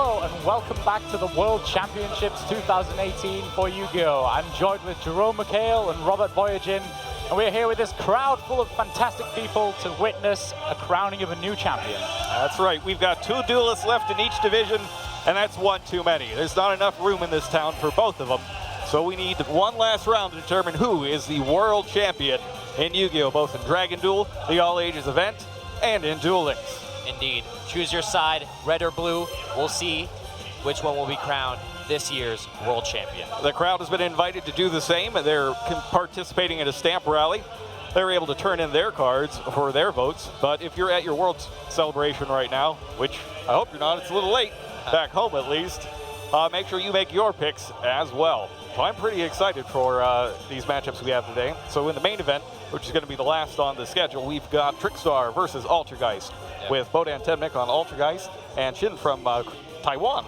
Hello and welcome back to the World Championships 2018 for Yu-Gi-Oh! I'm joined with Jerome McHale and Robert Voyagin, and we're here with this crowd full of fantastic people to witness a crowning of a new champion. That's right, we've got 2 duelists left in each division, and that's one too many. There's not enough room in this town for both of them, so we need one last round to determine who is the world champion in Yu-Gi-Oh! Both in Dragon Duel, the All Ages event, and in Duel Links. Indeed. Choose your side, red or blue. We'll see which one will be crowned this year's world champion. The crowd has been invited to do the same. They're participating in a stamp rally. They're able to turn in their cards for their votes. But if you're at your world celebration right now, which I hope you're not, it's a little late, back home at least, make sure you make your picks as well. So I'm pretty excited for these matchups we have today. So in the main event, which is going to be the last on the schedule, we've got Trickstar versus Altergeist, with Bodan Temnik on Altergeist and Shin from Taiwan,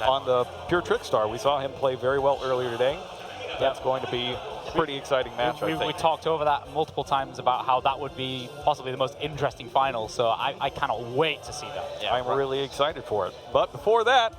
on the pure Trickstar. We saw him play very well earlier today. That's going to be a pretty exciting match, I think. We talked over that multiple times about how that would be possibly the most interesting final, so I cannot wait to see that. Yeah, I'm really excited for it. But before that,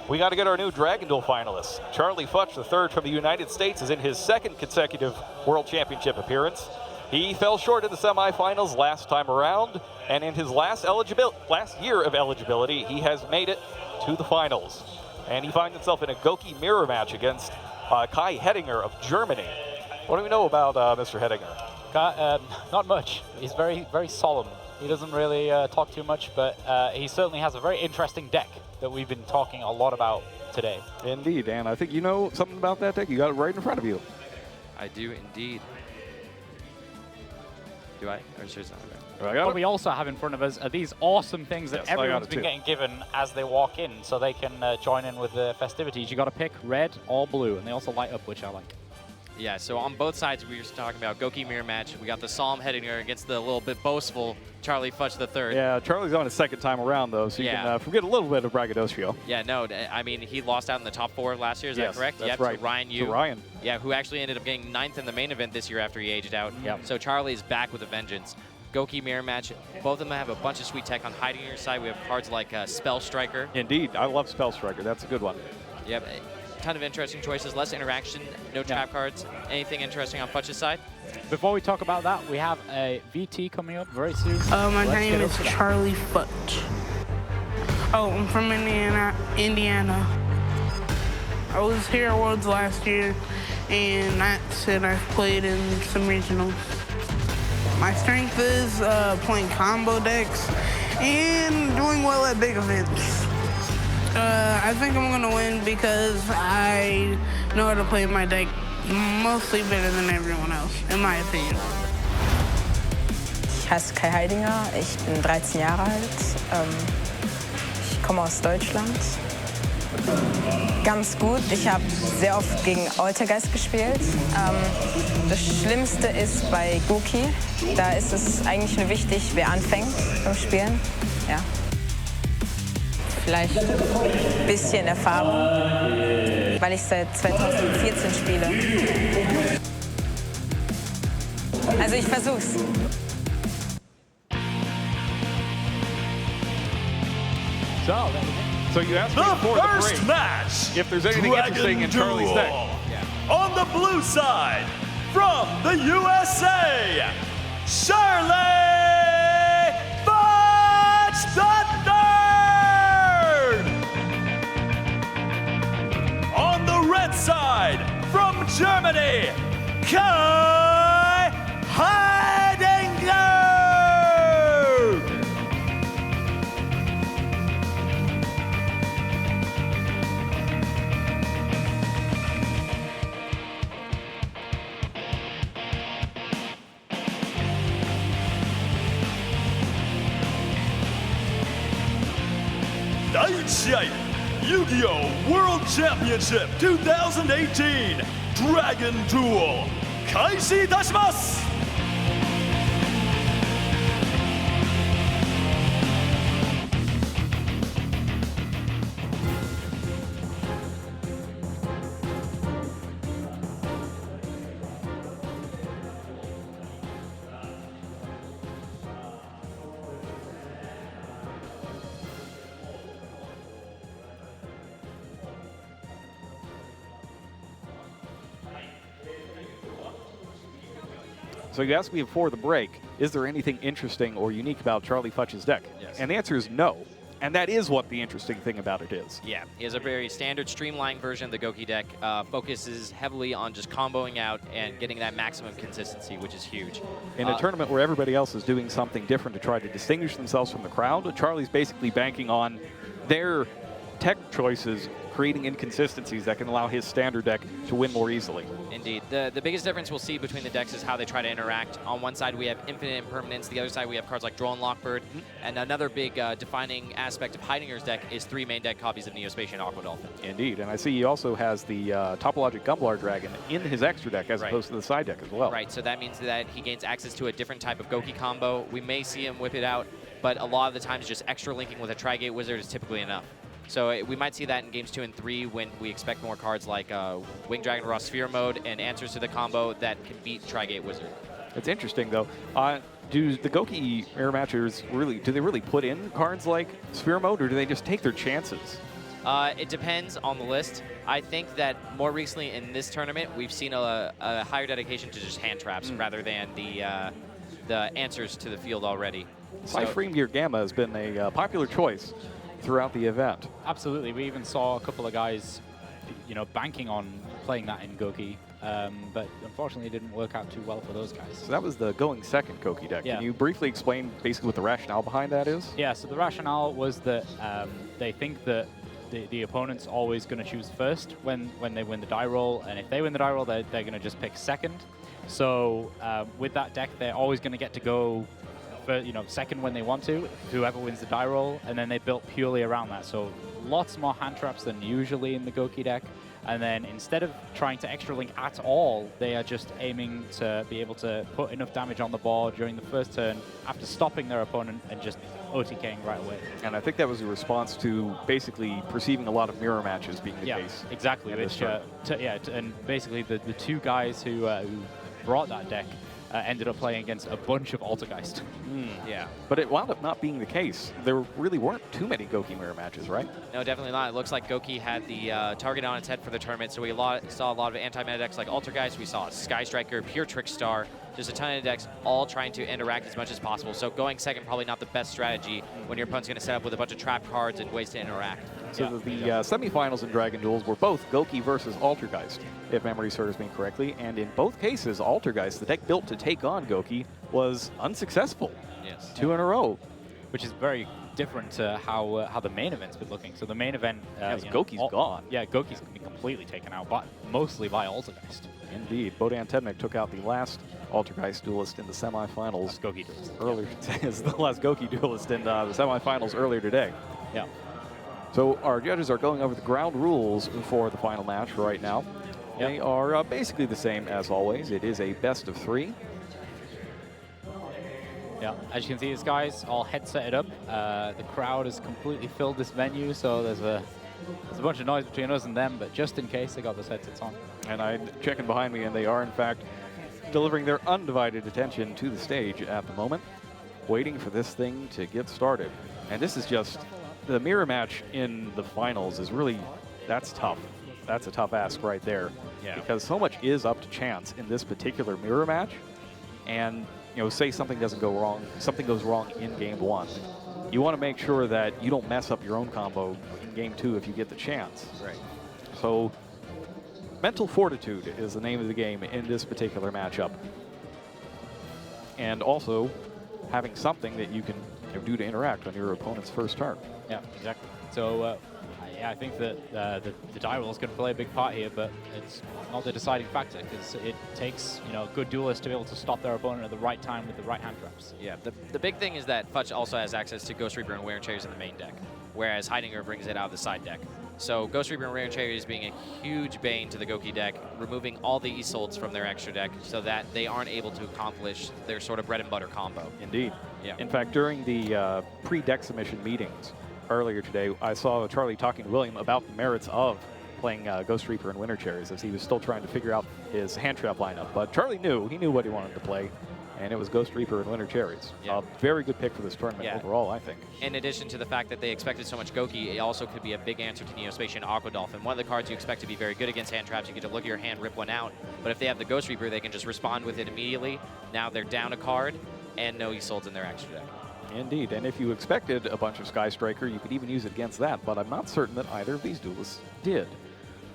we got to get our new Dragon Duel finalists. Charlie Futch III from the United States is in his 2nd consecutive World Championship appearance. He fell short in the semifinals last time around, and in his last year of eligibility, he has made it to the finals. And he finds himself in a Goki mirror match against Kai Hettinger of Germany. What do we know about Mr. Hettinger? Not much. He's very, very solemn. He doesn't really talk too much, but he certainly has a very interesting deck that we've been talking a lot about today. Indeed, and I think you know something about that deck. You got it right in front of you. I do indeed. Do I? Or is yours not okay? What we also have in front of us are these awesome things that everyone's been getting given as they walk in, so they can join in with the festivities. You got to pick red or blue, and they also light up, which I like. Yeah, so on both sides, we were talking about Goki mirror match. We got the solemn Hettinger against the little bit boastful Charlie Futch III. Yeah, Charlie's on his 2nd time around, though, so you can forget a little bit of braggadocio. Yeah, no, I mean, he lost out in the top 4 last year, is that correct? That's right. To Ryan Yu. To Ryan. Yeah, who actually ended up getting 9th in the main event this year after he aged out. Yep. So Charlie's back with a vengeance. Goki mirror match. Both of them have a bunch of sweet tech on hiding your side. We have cards like Spell Striker. Indeed, I love Spell Striker. That's a good one. Yep, a ton of interesting choices. Less interaction, no trap cards. Anything interesting on Futch's side? Before we talk about that, we have a VT coming up very soon. My name is Charlie Futch. Oh, I'm from Indiana. I was here at Worlds last year, and that's it. I've played in some regionals. My strength is playing combo decks and doing well at big events. I think I'm gonna win because I know how to play my deck mostly better than everyone else, in my opinion. Ich heiße Kai Heidinger, ich bin 13 Jahre alt. Ich komme aus Deutschland. Ganz gut, ich habe sehr oft gegen Altergeist gespielt. Das Schlimmste ist bei Goki, da ist es eigentlich nur wichtig, wer anfängt beim Spielen. Ja. Vielleicht ein bisschen Erfahrung, weil ich seit 2014 spiele. Also ich versuch's. So you asked me before the first match, if there's anything interesting in Charlie's deck. On the blue side, from the USA, Charlie Futch III! On the red side, from Germany, Kai Heidinger! Yu-Gi-Oh! World Championship 2018 Dragon Duel 開始いたします。So you asked me before the break, is there anything interesting or unique about Charlie Futch's deck? Yes. And the answer is no. And that is what the interesting thing about it is. Yeah, he has a very standard streamlined version of the Goki deck. Focuses heavily on just comboing out and getting that maximum consistency, which is huge. In a tournament where everybody else is doing something different to try to distinguish themselves from the crowd, Charlie's basically banking on their tech choices creating inconsistencies that can allow his standard deck to win more easily. Indeed. The biggest difference we'll see between the decks is how they try to interact. On one side, we have Infinite Impermanence. The other side, we have cards like Droll and Lockbird. And another big defining aspect of Heidinger's deck is 3 main deck copies of Neospatia and Aqua Dolphin. Indeed, and I see he also has the Topologic Gumblar Dragon in his extra deck as opposed to the side deck as well. Right, so that means that he gains access to a different type of Goki combo. We may see him whip it out, but a lot of the times just extra linking with a Tri-Gate Wizard is typically enough. So we might see that in games 2 and 3 when we expect more cards like Wing Dragon Raw Sphere Mode and answers to the combo that can beat Tri-Gate Wizard. It's interesting though. Do the Goki Mirror Matchers do they really put in cards like Sphere Mode, or do they just take their chances? It depends on the list. I think that more recently in this tournament, we've seen a higher dedication to just hand traps rather than the answers to the field already. Cypherine Gear Gamma has been a popular choice throughout the event. Absolutely. We even saw a couple of guys, banking on playing that in Goki, but unfortunately it didn't work out too well for those guys. So that was the going second Goki deck. Yeah. Can you briefly explain basically what the rationale behind that is? Yeah, so the rationale was that they think that the opponent's always going to choose first when they win the die roll, and if they win the die roll, they're going to just pick second. So with that deck, they're always going to get to go second when they want to, whoever wins the die roll, and then they built purely around that. So lots more hand traps than usually in the Goki deck. And then instead of trying to extra link at all, they are just aiming to be able to put enough damage on the board during the first turn after stopping their opponent and just OTKing right away. And I think that was a response to basically perceiving a lot of mirror matches being the case. Exactly. Which, and basically the 2 guys who brought that deck ended up playing against a bunch of Altergeist. Yeah. But it wound up not being the case. There really weren't too many Goki mirror matches, right? No, definitely not. It looks like Goki had the target on its head for the tournament, so we saw a lot of anti-meta decks like Altergeist. We saw Sky Striker, Pure Trickstar, just a ton of decks all trying to interact as much as possible. So going second, probably not the best strategy when your opponent's going to set up with a bunch of trap cards and ways to interact. So the semifinals in Dragon Duels were both Goki versus Altergeist, if memory serves me correctly. And in both cases, Altergeist, the deck built to take on Goki, was unsuccessful. Yes. 2 in a row. Which is very different to how the main event's been looking. So the main event... Goki's gone. Yeah, Goki's been completely taken out, but mostly by Altergeist. Indeed. Bodan Tednik took out the last Altergeist duelist in the semifinals. Last Goki duelist. Earlier, is the last Goki duelist in the semifinals earlier today. Yeah. So our judges are going over the ground rules for the final match right now. They are basically the same as always. It is a best of 3. Yeah, as you can see, these guys all headsetted up. The crowd has completely filled this venue, so there's a bunch of noise between us and them, but just in case, they got those headsets on. And I'm checking behind me, and they are, in fact, delivering their undivided attention to the stage at the moment, waiting for this thing to get started. And this is just... The mirror match in the finals is really... That's tough. That's a tough ask right there. Yeah. Because so much is up to chance in this particular mirror match. And, say something doesn't go wrong, something goes wrong in game 1. You want to make sure that you don't mess up your own combo in game 2 if you get the chance. Right. So, mental fortitude is the name of the game in this particular matchup. And also, having something that you can do to interact on your opponent's first turn. Yeah, exactly. So, I think that the die roll is going to play a big part here, but it's not the deciding factor because it takes good duelists to be able to stop their opponent at the right time with the right hand traps. Yeah, the big thing is that Futch also has access to Ghost Reaper and Wear and Cherries in the main deck, whereas Heidinger brings it out of the side deck. So Ghost Reaper and Wear and Cherries being a huge bane to the Goki deck, removing all the Isoldes from their extra deck so that they aren't able to accomplish their sort of bread and butter combo. Indeed. Yeah. In fact, during the pre-deck submission meetings earlier today, I saw Charlie talking to William about the merits of playing Ghost Reaper and Winter Cherries as he was still trying to figure out his hand trap lineup. But Charlie knew. He knew what he wanted to play. and it was Ghost Reaper and Winter Cherries. Yeah. Very good pick for this tournament overall, I think. In addition to the fact that they expected so much Goki, it also could be a big answer to Neospacian Aqua Dolphin. One of the cards you expect to be very good against hand traps. You get to look at your hand, rip one out. But if they have the Ghost Reaper, they can just respond with it immediately. Now they're down a card, and no Isoldes in their extra deck. Indeed, and if you expected a bunch of Sky Striker, you could even use it against that, but I'm not certain that either of these duelists did.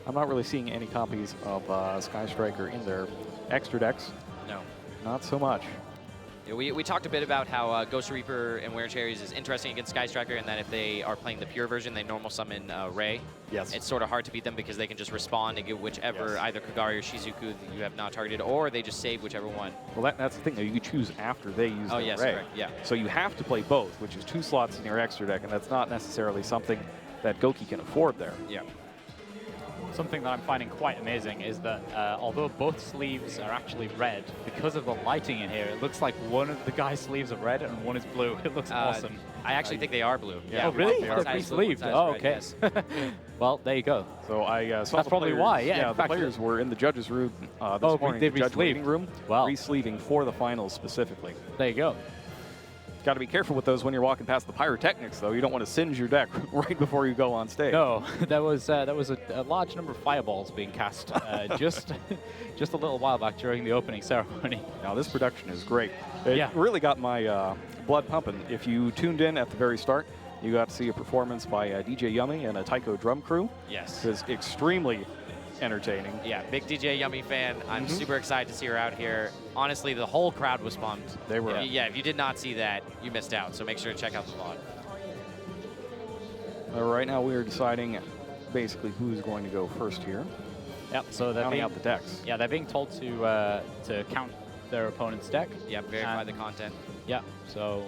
I'm not really seeing any copies of Sky Striker in their extra decks. No. Not so much. Yeah, we talked a bit about how Ghost Reaper and Winter Cherries is interesting against Sky Striker, and that if they are playing the pure version, they normal summon Ray. Yes. It's sort of hard to beat them because they can just respond and get whichever, either Kagari or Shizuku that you have not targeted, or they just save whichever one. Well, that's the thing, though. You could choose after they use their yes, Ray. correct, yeah. So you have to play both, which is 2 slots in your extra deck, and that's not necessarily something that Goki can afford there. Yeah. Something that I'm finding quite amazing is that although both sleeves are actually red, because of the lighting in here, it looks like one of the guy's sleeves are red and one is blue. It looks awesome. I actually think they are blue. Yeah, oh, really? One They're side is blue, pre-sleeved. one side is Oh, red, okay. yes. Well, there you go. So I saw That's the probably players, why, yeah. In the fact, players were in the judges' room this morning, they the judge waiting re-sleeved. room, Wow. re-sleeving for the finals specifically. There you go. Got to be careful with those when you're walking past the pyrotechnics, though. You don't want to singe your deck right before you go on stage. No, there was a large number of fireballs being cast just a little while back during the opening ceremony. Now this production is great. It Yeah. really got my blood pumping. If you tuned in at the very start, you got to see a performance by DJ Yummy and a Taiko drum crew. Yes. It was extremely entertaining. Yeah, big DJ Yummy fan. I'm super excited to see her out here. Honestly, the whole crowd was pumped. They were. Yeah, if you did not see that, you missed out. So make sure to check out the vlog. Right now we are deciding basically who's going to go first here. Yep. So they're Counting being, out the decks. yeah, they're being told to count their opponent's deck. Yeah, verify And- the content. Yeah. So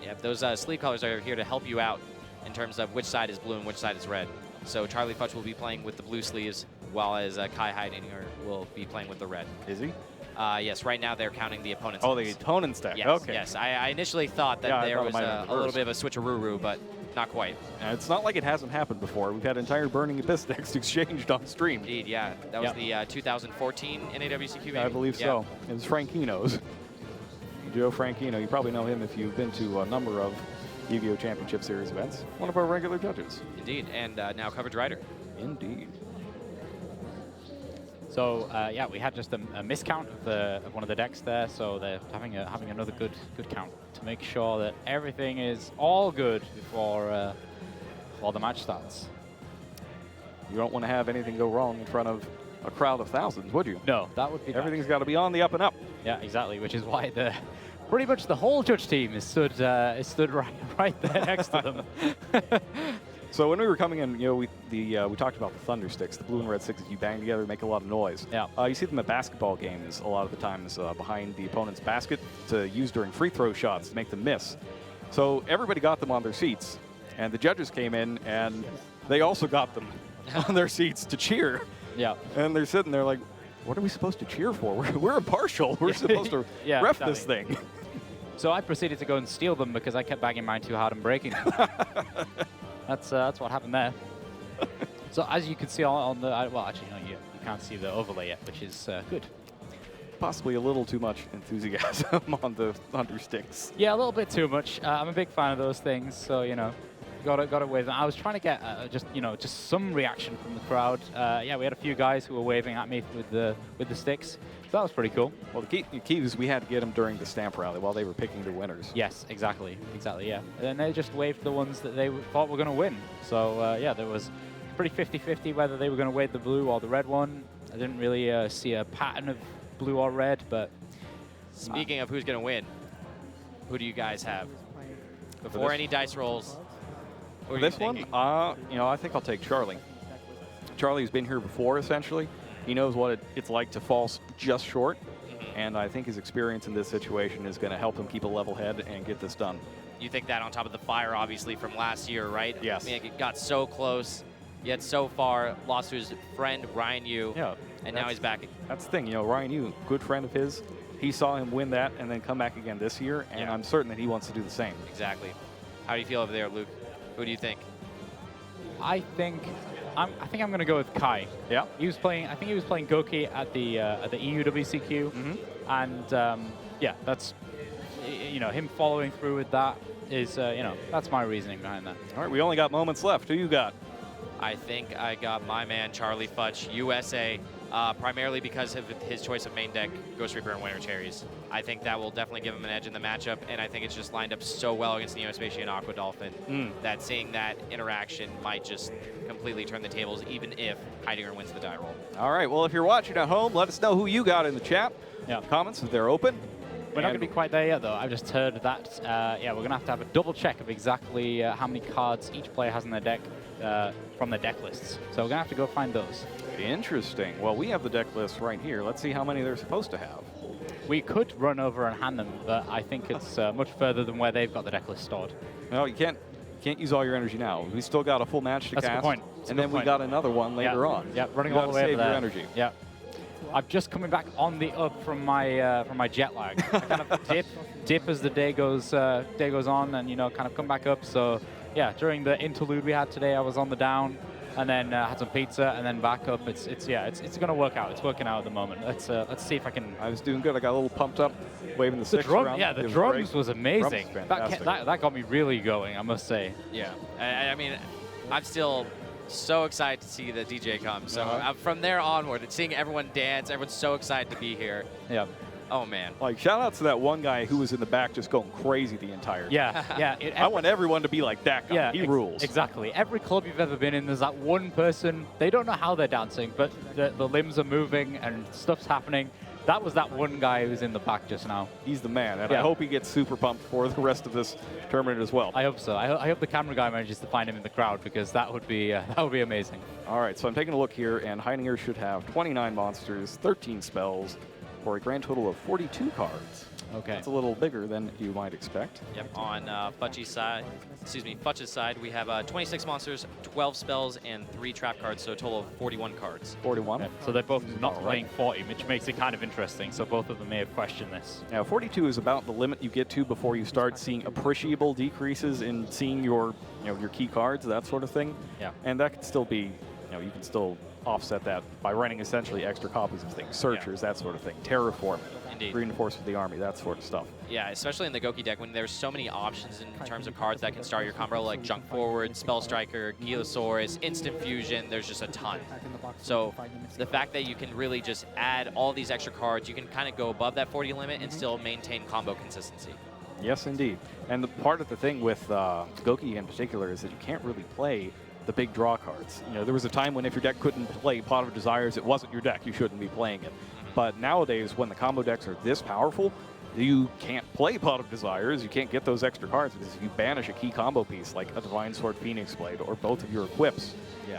Yeah, those sleeve colors are here to help you out in terms of which side is blue and which side is red. So Charlie Futch will be playing with the blue sleeves, while as Kai Heidinger will be playing with the red. Is he? Yes, right now they're counting the opponent's Oh, the decks. opponent's deck. Yes, okay. yes. I initially thought that Yeah, I there thought it was might have been a little reversed. bit of a switcheroo, but not quite. And it's not like it hasn't happened before. We've had entire Burning Abyss decks exchanged on stream. Indeed, yeah. That was the 2014 NAWCQ, maybe? I believe so. It was Frankino's. Joe Frankino, you probably know him if you've been to a number of Yu-Gi-Oh! Championship Series events. One of our regular judges. Indeed, and now coverage writer. Indeed. So yeah, we had just a miscount of one of the decks there, so they're having another good count to make sure that everything is all good before the match starts. You don't want to have anything go wrong in front of a crowd of thousands, would you? No, that would be bad. Everything's got to be on the up and up. Yeah, exactly. Which is why pretty much the whole judge team is stood right there next to them. So when we were coming in, you know, we talked about the Thunder Sticks, the blue and red sticks that you bang together make a lot of noise. Yeah. You see them at basketball games a lot of the times behind the opponent's basket to use during free throw shots to make them miss. So everybody got them on their seats, and the judges came in and they also got them on their seats to cheer. Yeah. And they're sitting there like, what are we supposed to cheer for? We're impartial. We're supposed to Yeah, ref exactly. this thing. So I proceeded to go and steal them because I kept banging mine too hard and breaking them. That's what happened there. So as you can see on the, well, actually, no, you can't see the overlay yet, which is good. Possibly a little too much enthusiasm on the Thunder Sticks. Yeah, a little bit too much. I'm a big fan of those things, so you know, got it with. I was trying to get just some reaction from the crowd. Yeah, we had a few guys who were waving at me with the sticks. So that was pretty cool. Well, the key was we had to get them during the stamp rally while they were picking their winners. Yes, exactly, yeah. And then they just waved the ones that they thought were going to win. So yeah, there was pretty 50-50 whether they were going to wave the blue or the red one. I didn't really see a pattern of blue or red, but Speaking of who's going to win, who do you guys have? Before this- any dice rolls, who are This you one, thinking? I think I'll take Charlie. Charlie's been here before, essentially. He knows what it's like to fall just short, and I think his experience in this situation is going to help him keep a level head and get this done. You think that on top of the fire, obviously, from last year, right? Yes. I mean, it got so close, yet so far, lost to his friend, Ryan Yu, Yeah, and now he's back. That's the thing, you know, Ryan Yu, good friend of his, he saw him win that and then come back again this year, and Yeah. I'm certain that he wants to do the same. Exactly. How do you feel over there, Luke? Who do you think? I think I'm going to go with Kai. Yeah. I think he was playing Goki at the EUWCQ, and yeah, that's, you know, him following through with that is, you know, that's my reasoning behind that. All right, we only got moments left. Who you got? I think I got my man, Charlie Futch, USA, primarily because of his choice of main deck, Ghost Reaper and Winter Cherries. I think that will definitely give him an edge in the matchup, and I think it's just lined up so well against the Neospatial and Aqua Dolphin that seeing that interaction might just completely turn the tables, even if Heidinger wins the die roll. All right, well, if you're watching at home, let us know who you got in the chat. Yeah. Comments, if they're open. We're not going to be quite there yet, though. I've just heard that, yeah, we're going to have a double check of exactly how many cards each player has in their deck from the deck lists. So we're going to have to go find those. Interesting. Well, we have the deck list right here. Let's see how many they're supposed to have. We could run over and hand them, but I think it's much further than where they've got the deck list stored. No, you can't use all your energy now. We still got a full match to That's cast. a good point. And then we got another one later on. Yeah, running you all the way over save there. your energy. Yeah. I'm just coming back on the up from my jet lag. I kind of dip as the day goes on, and you know, kind of come back up. So yeah, during the interlude we had today, I was on the down, and then had some pizza, and then back up. It's gonna work out. It's working out at the moment. Let's see if I can. I was doing good. I got a little pumped up, waving the sticks drum, around. yeah, the It was drums great. was amazing. Drums, That got me really going, I must say. Yeah, I mean, I'm still so excited to see the DJ come. So from there onward, seeing everyone dance, everyone's so excited to be here. Yeah. Oh man. Like, shout out to that one guy who was in the back just going crazy the entire time. Yeah. I want everyone to be like that guy. Yeah, he rules. Exactly. Every club you've ever been in, there's that one person, they don't know how they're dancing, but the limbs are moving and stuff's happening. That was that one guy who's in the back just now. He's the man, and Yeah. I hope he gets super pumped for the rest of this tournament as well. I hope so. I hope the camera guy manages to find him in the crowd, because that would be amazing. All right, so I'm taking a look here, and Heidinger should have 29 monsters, 13 spells, for a grand total of 42 cards. Okay. That's a little bigger than you might expect. Yep. On Futch's side, we have 26 monsters, 12 spells, and 3 trap cards, so a total of 41 cards. 41. Yeah, so they're both not playing 40, which makes it kind of interesting. So both of them may have questioned this. Now, 42 is about the limit you get to before you start seeing appreciable decreases in seeing your key cards, that sort of thing. Yeah. And that could still be, you can still offset that by running essentially extra copies of things, searchers, that sort of thing, terraforming, Indeed. reinforce with the army, that sort of stuff. Yeah, especially in the Goki deck when there's so many options in terms of cards that can start your combo, like Junk Forward, Spell Striker, Gilosaurus, Instant Fusion. There's just a ton. So the fact that you can really just add all these extra cards, you can kind of go above that 40 limit and still maintain combo consistency. Yes, indeed. And the part of the thing with Goki in particular is that you can't really play the big draw cards. There was a time when if your deck couldn't play Pot of Desires, it wasn't your deck. You shouldn't be playing it. But nowadays, when the combo decks are this powerful, you can't play Pot of Desires. You can't get those extra cards, because if you banish a key combo piece like a Divine Sword Phoenix Blade or both of your equips,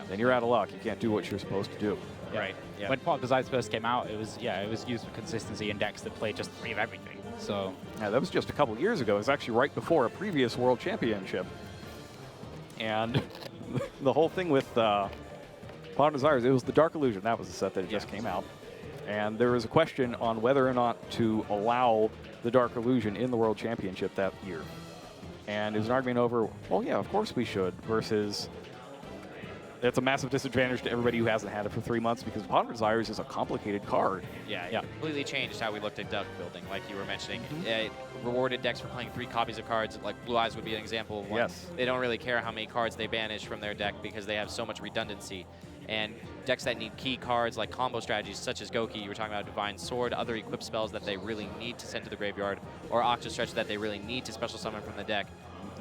then you're out of luck. You can't do what you're supposed to do. Yeah. Right. Yeah. When Pot of Desires first came out, it was used for consistency in decks that played just 3 of everything. So yeah, that was just a couple years ago. It was actually right before a previous World Championship. And the whole thing with Pot of Desires, it was the Dark Illusion. That was the set that just came out. And there was a question on whether or not to allow the Dark Illusion in the World Championship that year. And it was an argument over, well, yeah, of course we should, versus it's a massive disadvantage to everybody who hasn't had it for 3 months, because Pot of Desires is a complicated card. Yeah, it completely changed how we looked at deck building, like you were mentioning. It rewarded decks for playing 3 copies of cards, like Blue Eyes would be an example of one. Yes. They don't really care how many cards they banish from their deck because they have so much redundancy. And decks that need key cards, like combo strategies such as Goki, you were talking about Divine Sword, other equip spells that they really need to send to the graveyard, or Octastretch that they really need to special summon from the deck.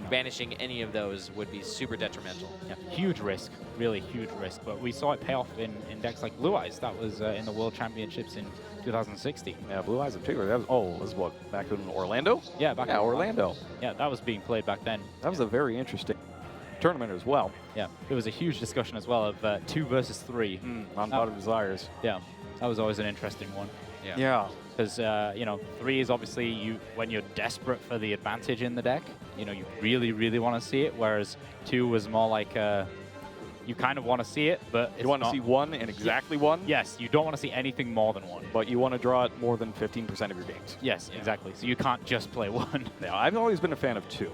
Banishing any of those would be super detrimental. yeah, huge risk, really huge risk. But we saw it pay off in decks like Blue Eyes. That was in the World Championships in 2016. Yeah, Blue Eyes in particular. That was what, back in Orlando? Yeah, back in Orlando. Yeah, that was being played back then. That was a very interesting tournament as well. Yeah, there was a huge discussion as well of 2 versus 3 on Pot of Desires. Yeah, that was always an interesting one. Yeah. Because 3 is obviously when you're desperate for the advantage in the deck. You really, really want to see it. Whereas 2 was more like you kind of want to see it, but you want to see 1 and exactly 1. Yes, you don't want to see anything more than 1. But you want to draw it more than 15% of your games. Yes, exactly. So you can't just play 1. Yeah, I've always been a fan of 2.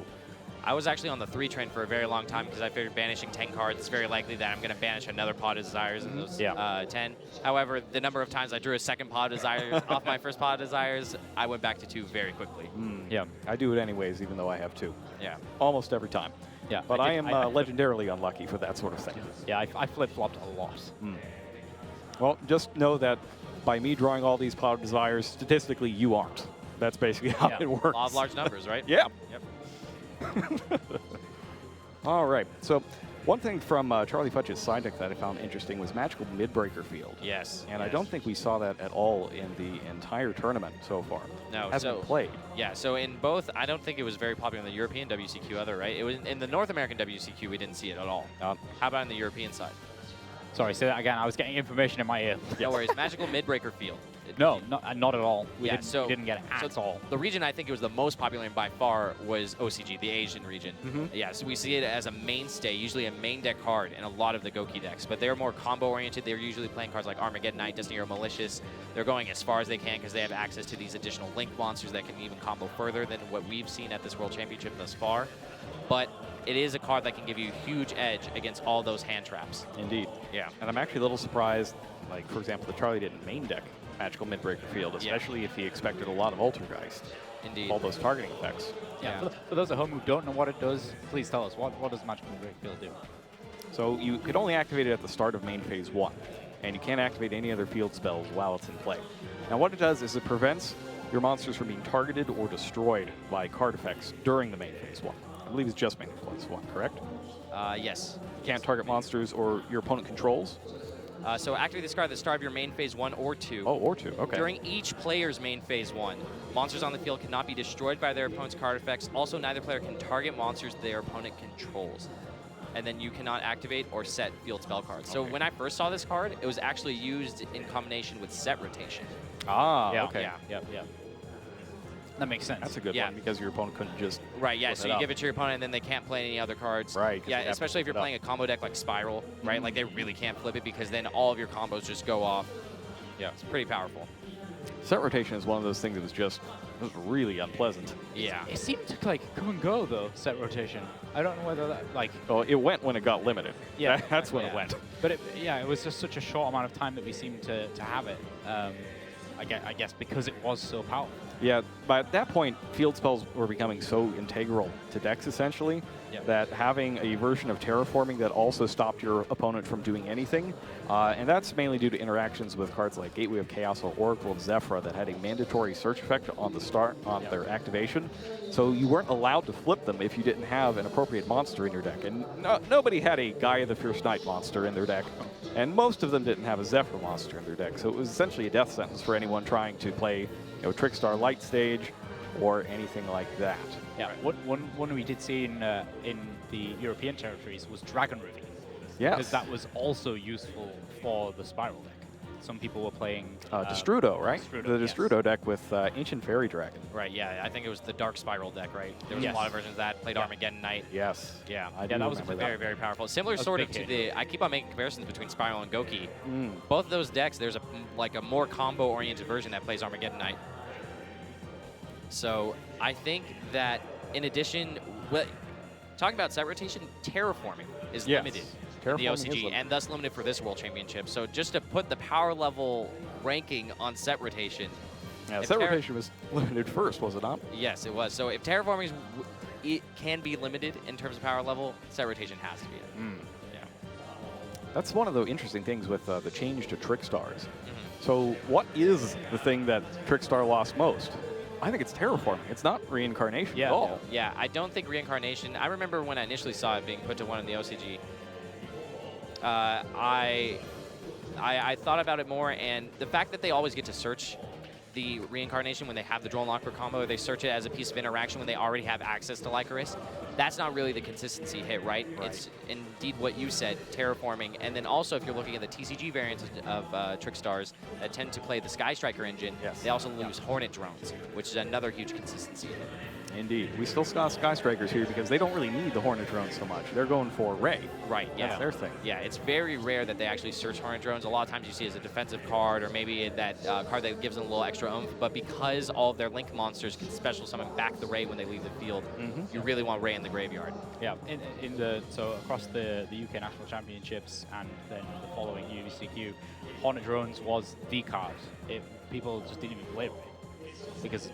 I was actually on the 3 train for a very long time because I figured banishing 10 cards, it's very likely that I'm going to banish another Pot of Desires in those 10. However, the number of times I drew a second Pot of Desires off my first Pot of Desires, I went back to 2 very quickly. Yeah, I do it anyways, even though I have 2. Yeah. Almost every time. Yeah, But I am legendarily unlucky for that sort of thing. Yeah, I flip-flopped a lot. Well, just know that by me drawing all these Pot of Desires, statistically, you aren't. That's basically how it works. Law of large numbers, right? Yeah. Yep. All right. So one thing from Charlie Futch's side deck that I found interesting was Magical Midbreaker Field. Yes. And I don't think we saw that at all in the entire tournament so far. No. Hasn't been played. Yeah, so in both, I don't think it was very popular in the European WCQ either, right? It was in the North American WCQ, we didn't see it at all. How about in the European side? Sorry, say that again. I was getting information in my ear. No worries. Magical Midbreaker Field. No, not at all. We Yeah, didn't get it at all. The region I think it was the most popular in by far was OCG, the Asian region. Yeah, so we see it as a mainstay, usually a main deck card in a lot of the Goki decks, but they're more combo oriented. They're usually playing cards like Armageddon Knight, Destiny Hero Malicious. They're going as far as they can because they have access to these additional link monsters that can even combo further than what we've seen at this World Championship thus far. But it is a card that can give you a huge edge against all those hand traps. Indeed. Yeah. And I'm actually a little surprised, like, for example, that Charlie didn't main deck Magical Midbreaker Field, especially if he expected a lot of Altergeist. Indeed. All those targeting effects. Yeah. For those at home who don't know what it does, please tell us. What does Magical Midbreaker Field do? So you could only activate it at the start of main phase 1, and you can't activate any other field spells while it's in play. Now what it does is it prevents your monsters from being targeted or destroyed by card effects during the main phase 1. I believe it's just main phase 1, correct? Yes. You can't target monsters or your opponent controls? So activate this card at the start of your main phase 1 or 2. Oh, or 2, okay. During each player's main phase 1, monsters on the field cannot be destroyed by their opponent's card effects. Also, neither player can target monsters their opponent controls. And then you cannot activate or set field spell cards. So when I first saw this card, it was actually used in combination with set rotation. Ah, Yeah. okay. Yeah. That makes sense. That's a good Yeah. one because your opponent couldn't just Right, yeah, flip so it you up. give it to your opponent and then they can't play any other cards. Right, 'cause Yeah, they have to especially if flip you're it playing a combo deck like Spiral, right? Like they really can't flip it because then all of your combos just go off. Yeah, it's pretty powerful. Set rotation is one of those things that was really unpleasant. Yeah. It seemed to like come and go though. Set rotation. I don't know whether that like. Well, it went when it got limited. Yeah, That's when it yeah. went. But it was just such a short amount of time that we seemed to have it. I guess because it was so powerful. Yeah, by that point, field spells were becoming so integral to decks, essentially, that having a version of terraforming that also stopped your opponent from doing anything, and that's mainly due to interactions with cards like Gateway of Chaos or Oracle of Zephyra that had a mandatory search effect on the start, on their activation, so you weren't allowed to flip them if you didn't have an appropriate monster in your deck, and nobody had a Gaia the Fierce Knight monster in their deck, and most of them didn't have a Zephyr monster in their deck, so it was essentially a death sentence for anyone trying to play Trickstar Light Stage or anything like that. Yeah. One we did see in the European territories was Dragon Ravine. Yes. Because that was also useful for the Spiral deck. Some people were playing Destrudo, right? Destrudo, The yes. Destrudo deck with Ancient Fairy Dragon. Right, yeah, I think it was the Dark Spiral deck, right? There was Yes. a lot of versions of that. Played Armageddon Knight. Yes. Yeah. I Yeah, do that was remember Very, very powerful. Similar That's sort of big to hit. the, I keep on making comparisons between Spiral and Goki. Both of those decks, there's a more combo-oriented version that plays Armageddon Knight. So I think that in addition, talking about set rotation, terraforming is Yes. limited in Terraforming the is OCG, limited. and thus limited for this World Championship. So just to put the power level ranking on set rotation, Yeah, if set rotation was limited first, was it not? yes, it was. So if terraforming it can be limited in terms of power level, set rotation has to be it. Yeah. That's one of the interesting things with the change to Trickstars. So what is the thing that Trickstar lost most? I think it's terraforming. It's not reincarnation at all. Yeah, I don't think reincarnation. I remember when I initially saw it being put to 1 in the OCG. I thought about it more, and the fact that they always get to search the reincarnation when they have the Droll and Lockbird combo, or they search it as a piece of interaction when they already have access to Lycoris, that's not really the consistency hit, right? It's indeed what you said, terraforming. And then also, if you're looking at the TCG variants of Trickstars that tend to play the Sky Striker engine, they also lose Hornet drones, which is another huge consistency hit. Indeed. We still got Sky Strikers here because they don't really need the Hornet drones so much. They're going for Ray. Right, yeah. That's their thing. Yeah, it's very rare that they actually search Hornet drones. A lot of times you see it as a defensive card or maybe that card that gives them a little extra oomph. But because all of their Link monsters can special summon back the Ray when they leave the field, you really want Ray in the graveyard. Yeah, so across the UK National Championships and then the following UVCQ, Hornet Drones was the card. People just didn't even play Ray because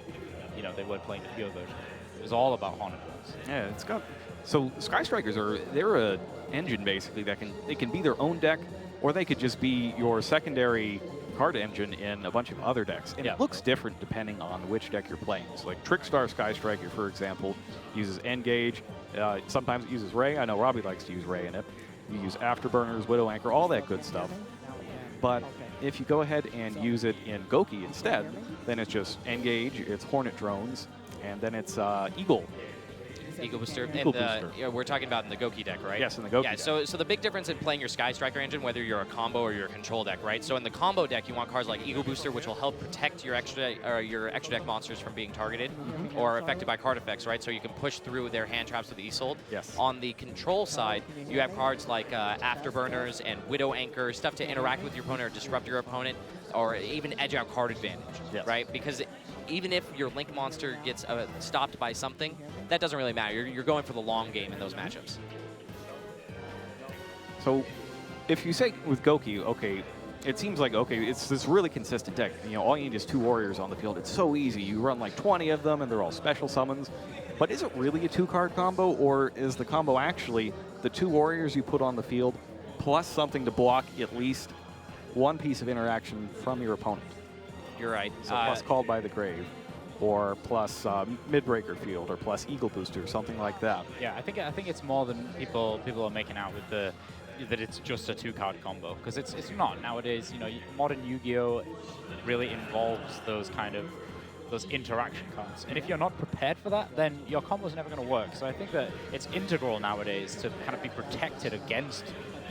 they weren't playing the pure version. It was all about Hornet Drones. Yeah, it's got. So Sky Strikers they're a engine basically that they can be their own deck, or they could just be your secondary card engine in a bunch of other decks. And it looks different depending on which deck you're playing. So like Trickstar Sky Striker, for example, uses Engage. Sometimes it uses Ray. I know Robbie likes to use Ray in it. You use Afterburners, Widow Anchor, all that good stuff. But if you go ahead and use it in Goki instead, then it's just Engage, it's Hornet Drones, and then it's Eagle. Eagle Booster. Eagle Booster. We're talking about in the Goki deck, right? Yes, in the Goki deck. So the big difference in playing your Sky Striker engine, whether you're a combo or you're a control deck, right? So in the combo deck, you want cards like Eagle Booster, which will help protect your extra deck monsters from being targeted or affected by card effects, right? So you can push through their hand traps with Isolde. Yes. On the control side, you have cards like Afterburners and Widow Anchor, stuff to interact with your opponent or disrupt your opponent, or even edge out card advantage, right? Because even if your Link monster gets stopped by something, that doesn't really matter. You're going for the long game in those matchups. So if you say with Goki, okay, it seems like, okay, it's this really consistent deck. All you need is 2 warriors on the field. It's so easy. You run like 20 of them, and they're all special summons. But is it really a 2-card combo, or is the combo actually the 2 warriors you put on the field plus something to block at least 1 piece of interaction from your opponent? You're right. So plus Called by the Grave, or plus Midbreaker Field, or plus Eagle Booster, something like that. Yeah, I think it's more than people are making out with that it's just a 2-card combo, because it's not nowadays. Modern Yu-Gi-Oh really involves those interaction cards, and if you're not prepared for that, then your combo's never going to work. So I think that it's integral nowadays to kind of be protected against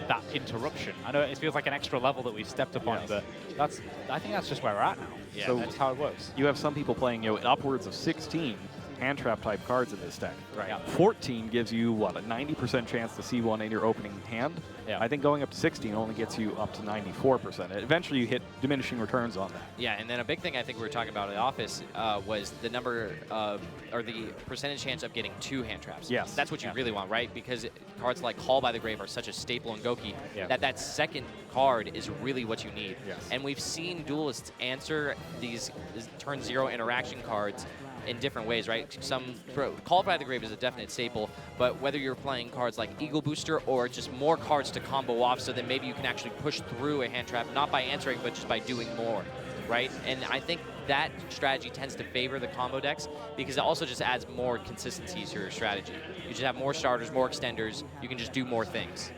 that interruption. I know it feels like an extra level that we've stepped upon, but I think that's just where we're at now. Yeah, so that's how it works. You have some people playing upwards of 16 hand trap type cards in this deck. Right. Yeah. 14 gives you what, a 90% chance to see one in your opening hand. Yeah. I think going up to 16 only gets you up to 94%. Eventually you hit diminishing returns on that. Yeah, and then a big thing I think we were talking about in the office was the number of, or the percentage chance of getting 2 hand traps. Yes. That's what you really want, right? Because cards like Call by the Grave are such a staple in Goki that second card is really what you need. Yes. And we've seen duelists answer these turn 0 interaction cards in different ways, right? Call by the Grave is a definite staple, but whether you're playing cards like Eagle Booster or just more cards to combo off so that maybe you can actually push through a hand trap, not by answering, but just by doing more, right? And I think that strategy tends to favor the combo decks because it also just adds more consistency to your strategy. You just have more starters, more extenders, you can just do more things.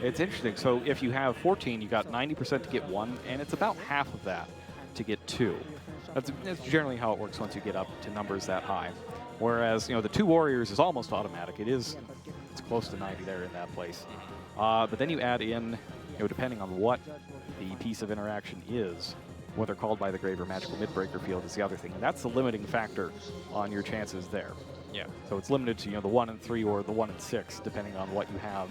It's interesting. So if you have 14, you got 90% to get 1, and it's about half of that to get 2. That's generally how it works once you get up to numbers that high. Whereas, the 2 warriors is almost automatic. It's close to 90 there in that place. But then you add in, depending on what the piece of interaction is, whether Called by the Grave or Magical Midbreaker Field is the other thing. And that's the limiting factor on your chances there. Yeah. So it's limited to, the 1 and 3 or the 1 and 6, depending on what you have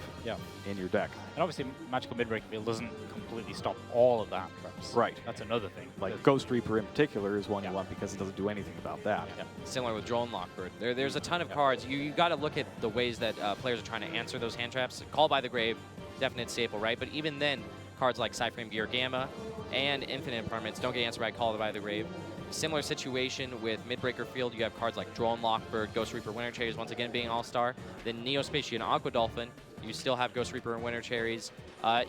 in your deck. And obviously, Magical Midbreaker Field doesn't completely stop all of that traps. Right. That's another thing. Like Ghost Reaper in particular is one you want because it doesn't do anything about that. Yeah. Similar with Drone Lockbird. There's a ton of cards. You got to look at the ways that players are trying to answer those hand traps. Call by the Grave, definite staple, right? But even then, cards like Cyframe Gear Gamma and Infinite Impermanence don't get answered by Call by the Grave. Similar situation with Midbreaker Field. You have cards like Drone Lockbird, Ghost Reaper, Winter Cherries, once again being all-star. Then Neospatial and Aqua Dolphin. You still have Ghost Reaper and Winter Cherries.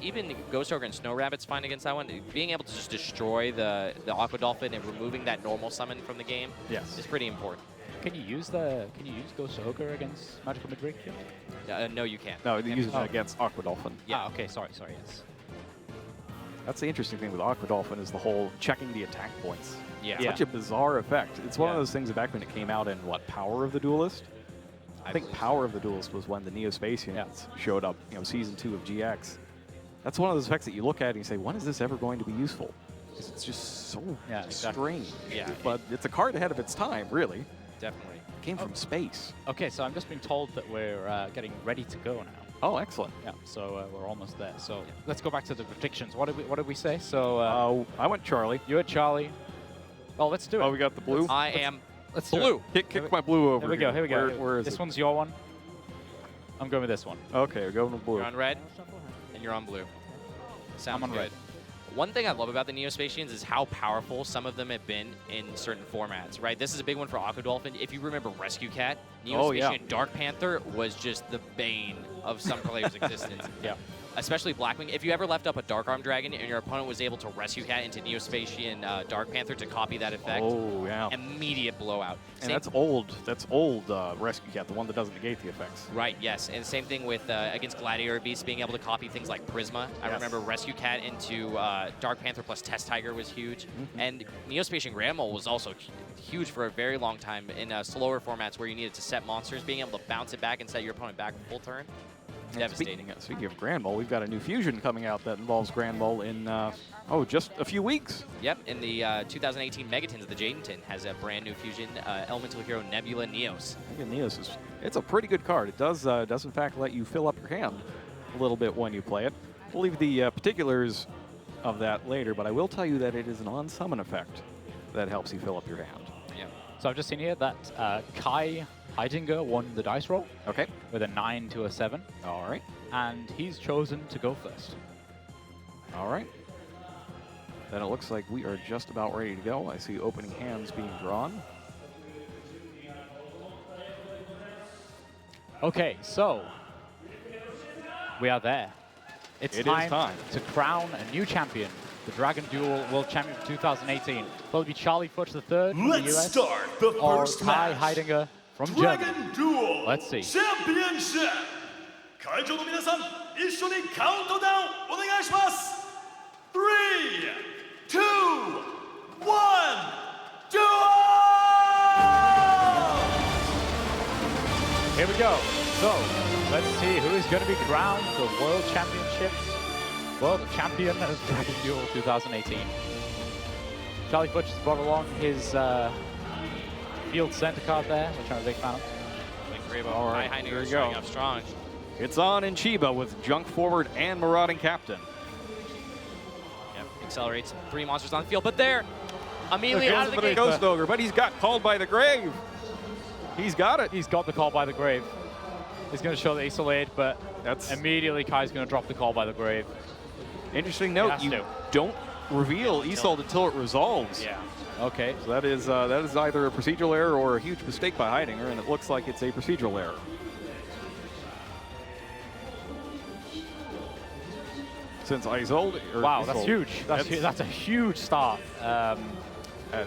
Even Ghost Ogre and Snow Rabbit's fine against that one. Being able to just destroy the Aqua Dolphin and removing that normal summon from the game is pretty important. Can you use Ghost Ogre against Magical Midbreaker Field? No, you can't. No, you use it against Aqua Dolphin. Yeah. Okay, sorry, yes. That's the interesting thing with Aqua Dolphin is the whole checking the attack points. Yeah. Such a bizarre effect. It's one of those things that back when it came out in, Power of the Duelist? I think Power of the Duelist was when the Neospatians showed up, Season 2 of GX. That's one of those effects that you look at and you say, when is this ever going to be useful? Because it's just so strange. Yeah. But it's a card ahead of its time, really. definitely. Came from space. Okay, so I'm just being told that we're getting ready to go now. Oh, excellent. Yeah, so we're almost there. So let's go back to the predictions. What did we say? So I went Charlie. you had Charlie. Oh, let's do it. Oh, we got the blue. Let's do it. blue. Kick my blue over. Here we go. Here we go. Where is this it? one's your one. I'm going with this one. Okay, we're going with blue. You're on red, and you're on blue. Sounds I'm on good. red. One thing I love about the Neospatians is how powerful some of them have been in certain formats, right? This is a big one for Aqua Dolphin. If you remember Rescue Cat, Neospatian Dark Panther was just the bane of some players' existence. Yeah. Especially Blackwing. If you ever left up a Dark Arm Dragon and your opponent was able to Rescue Cat into Neospatian Dark Panther to copy that effect, Oh, yeah. immediate blowout. And that's old. That's old Rescue Cat, the one that doesn't negate the effects. Right, yes. And same thing with against Gladiator Beasts, being able to copy things like Prisma. I remember Rescue Cat into Dark Panther plus Test Tiger was huge. And Neospatian Grand Mole was also huge for a very long time in slower formats where you needed to set monsters. Being able to bounce it back and set your opponent back full turn, devastating. Speaking of Grand Mole, we've got a new fusion coming out that involves Grand Mole in, just a few weeks. Yep, in the 2018 Megatons, the Jadenton has a brand new fusion, Elemental Hero Nebula Neos. Neos it's a pretty good card. It does in fact let you fill up your hand a little bit when you play it. We'll leave the particulars of that later, but I will tell you that it is an on-summon effect that helps you fill up your hand. Yeah. So I've just seen here that Kai Heidinger won the dice roll. Okay. With a 9 to a 7. All right. And he's chosen to go first. All right. Then it looks like we are just about ready to go. I see opening hands being drawn. Okay, so we are there. It is time to crown a new champion, the Dragon Duel World Champion for 2018. Will it be Charlie Futch III from the Let's US start the or first Kai match. Heidinger from Dragon Germany? Duel Let's see. Championship. 会場の皆さん、一緒にカウントダウンお願いします。3, 2, 1, duel! Here we go. So, let's see who is going to be crowned the World World Champion as Dragon Duel 2018. Charlie Futch has brought along his field center card there, which I'm a big fan of. All right, Heidinger here we showing go. up strong. It's on in Chiba with Junk Forward and Marauding Captain. Yep, accelerates 3 monsters on the field, but there, immediately out of the gate. Ghost Ogre, but he's got Called by the Grave. He's got it. He's got the Call by the Grave. He's going to show the Isolade, but immediately Kai's going to drop the Call by the Grave. Interesting note, you don't reveal Isolde until it resolves. Yeah. Okay. So that is either a procedural error or a huge mistake by Heidinger, and it looks like it's a procedural error. Since Isolde, wow, that's huge. That's a huge start. That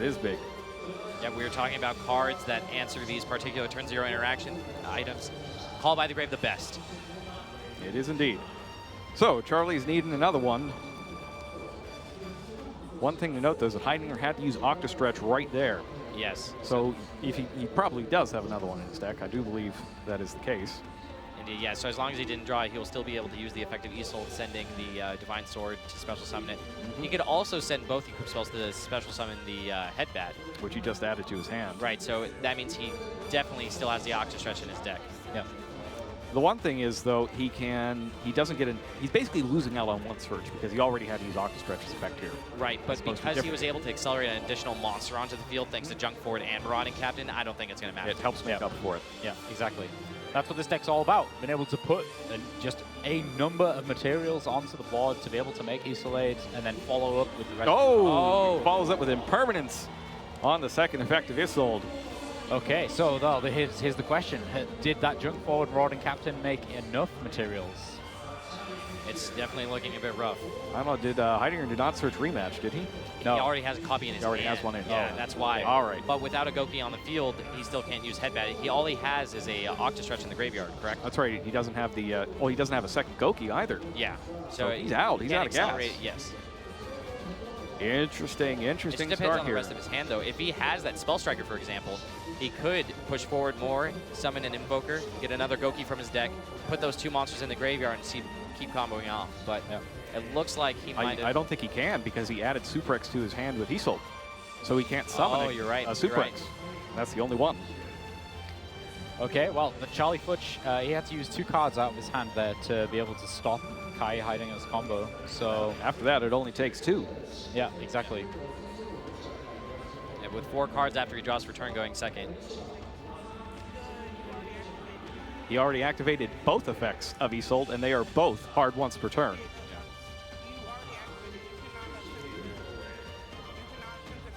is big. Yeah, we were talking about cards that answer these particular turn 0 interaction items. Call by the Grave the best. It is indeed. So Charlie's needing another one. One thing to note though is that Heidinger had to use Octastretch right there. Yes. So if he probably does have another one in his deck. I do believe that is the case. Indeed, yeah. So as long as he didn't draw it, he will still be able to use the effect of Isolde sending the Divine Sword to special summon it. He could also send both equip spells to special summon the Headbat, which he just added to his hand. Right. So that means he definitely still has the Octastretch in his deck. Yeah. The one thing is, though, he's basically losing out on one search because he already had to use Octastretch's effect here. Right, but because he was able to accelerate an additional monster onto the field thanks to Junk Forward and Marauding Captain, I don't think it's going to matter. It helps make up for it. Yeah, exactly. That's what this deck's all about. Being able to put just a number of materials onto the board to be able to make Isolade and then follow up with the rest. Oh! Follows up with Impermanence on the second effect of Isolde. Okay, so here's the question. Did that Junk Forward Marauding Captain make enough materials? It's definitely looking a bit rough. I don't know, Heidinger did not search rematch, did he? No. He already has a copy in his hand. He already has one in. Yeah, that's why. All right. But without a Goki on the field, he still can't use Headbat. All he has is a Octastretch in the graveyard, correct? That's right. He doesn't have the, he doesn't have a second Goki either. Yeah. So he's out. He's out of gas. Yes. Interesting It depends start on the here. rest of his hand, though. If he has that Spell Striker, for example, he could push forward more, summon an Invoker, get another Goki from his deck, put those 2 monsters in the graveyard, and keep comboing off. But it looks like he might have... I don't think he can because he added Suprex to his hand with Isolde. So he can't summon you're right. a Suprex. You're right. That's the only one. Okay, well, the Charlie Futch, he had to use 2 cards out of his hand there to be able to stop Kai Heidinger's combo. So After that, it only takes 2. yeah, exactly. And with 4 cards after he draws for turn going second. He already activated both effects of Isolde, and they are both hard once per turn.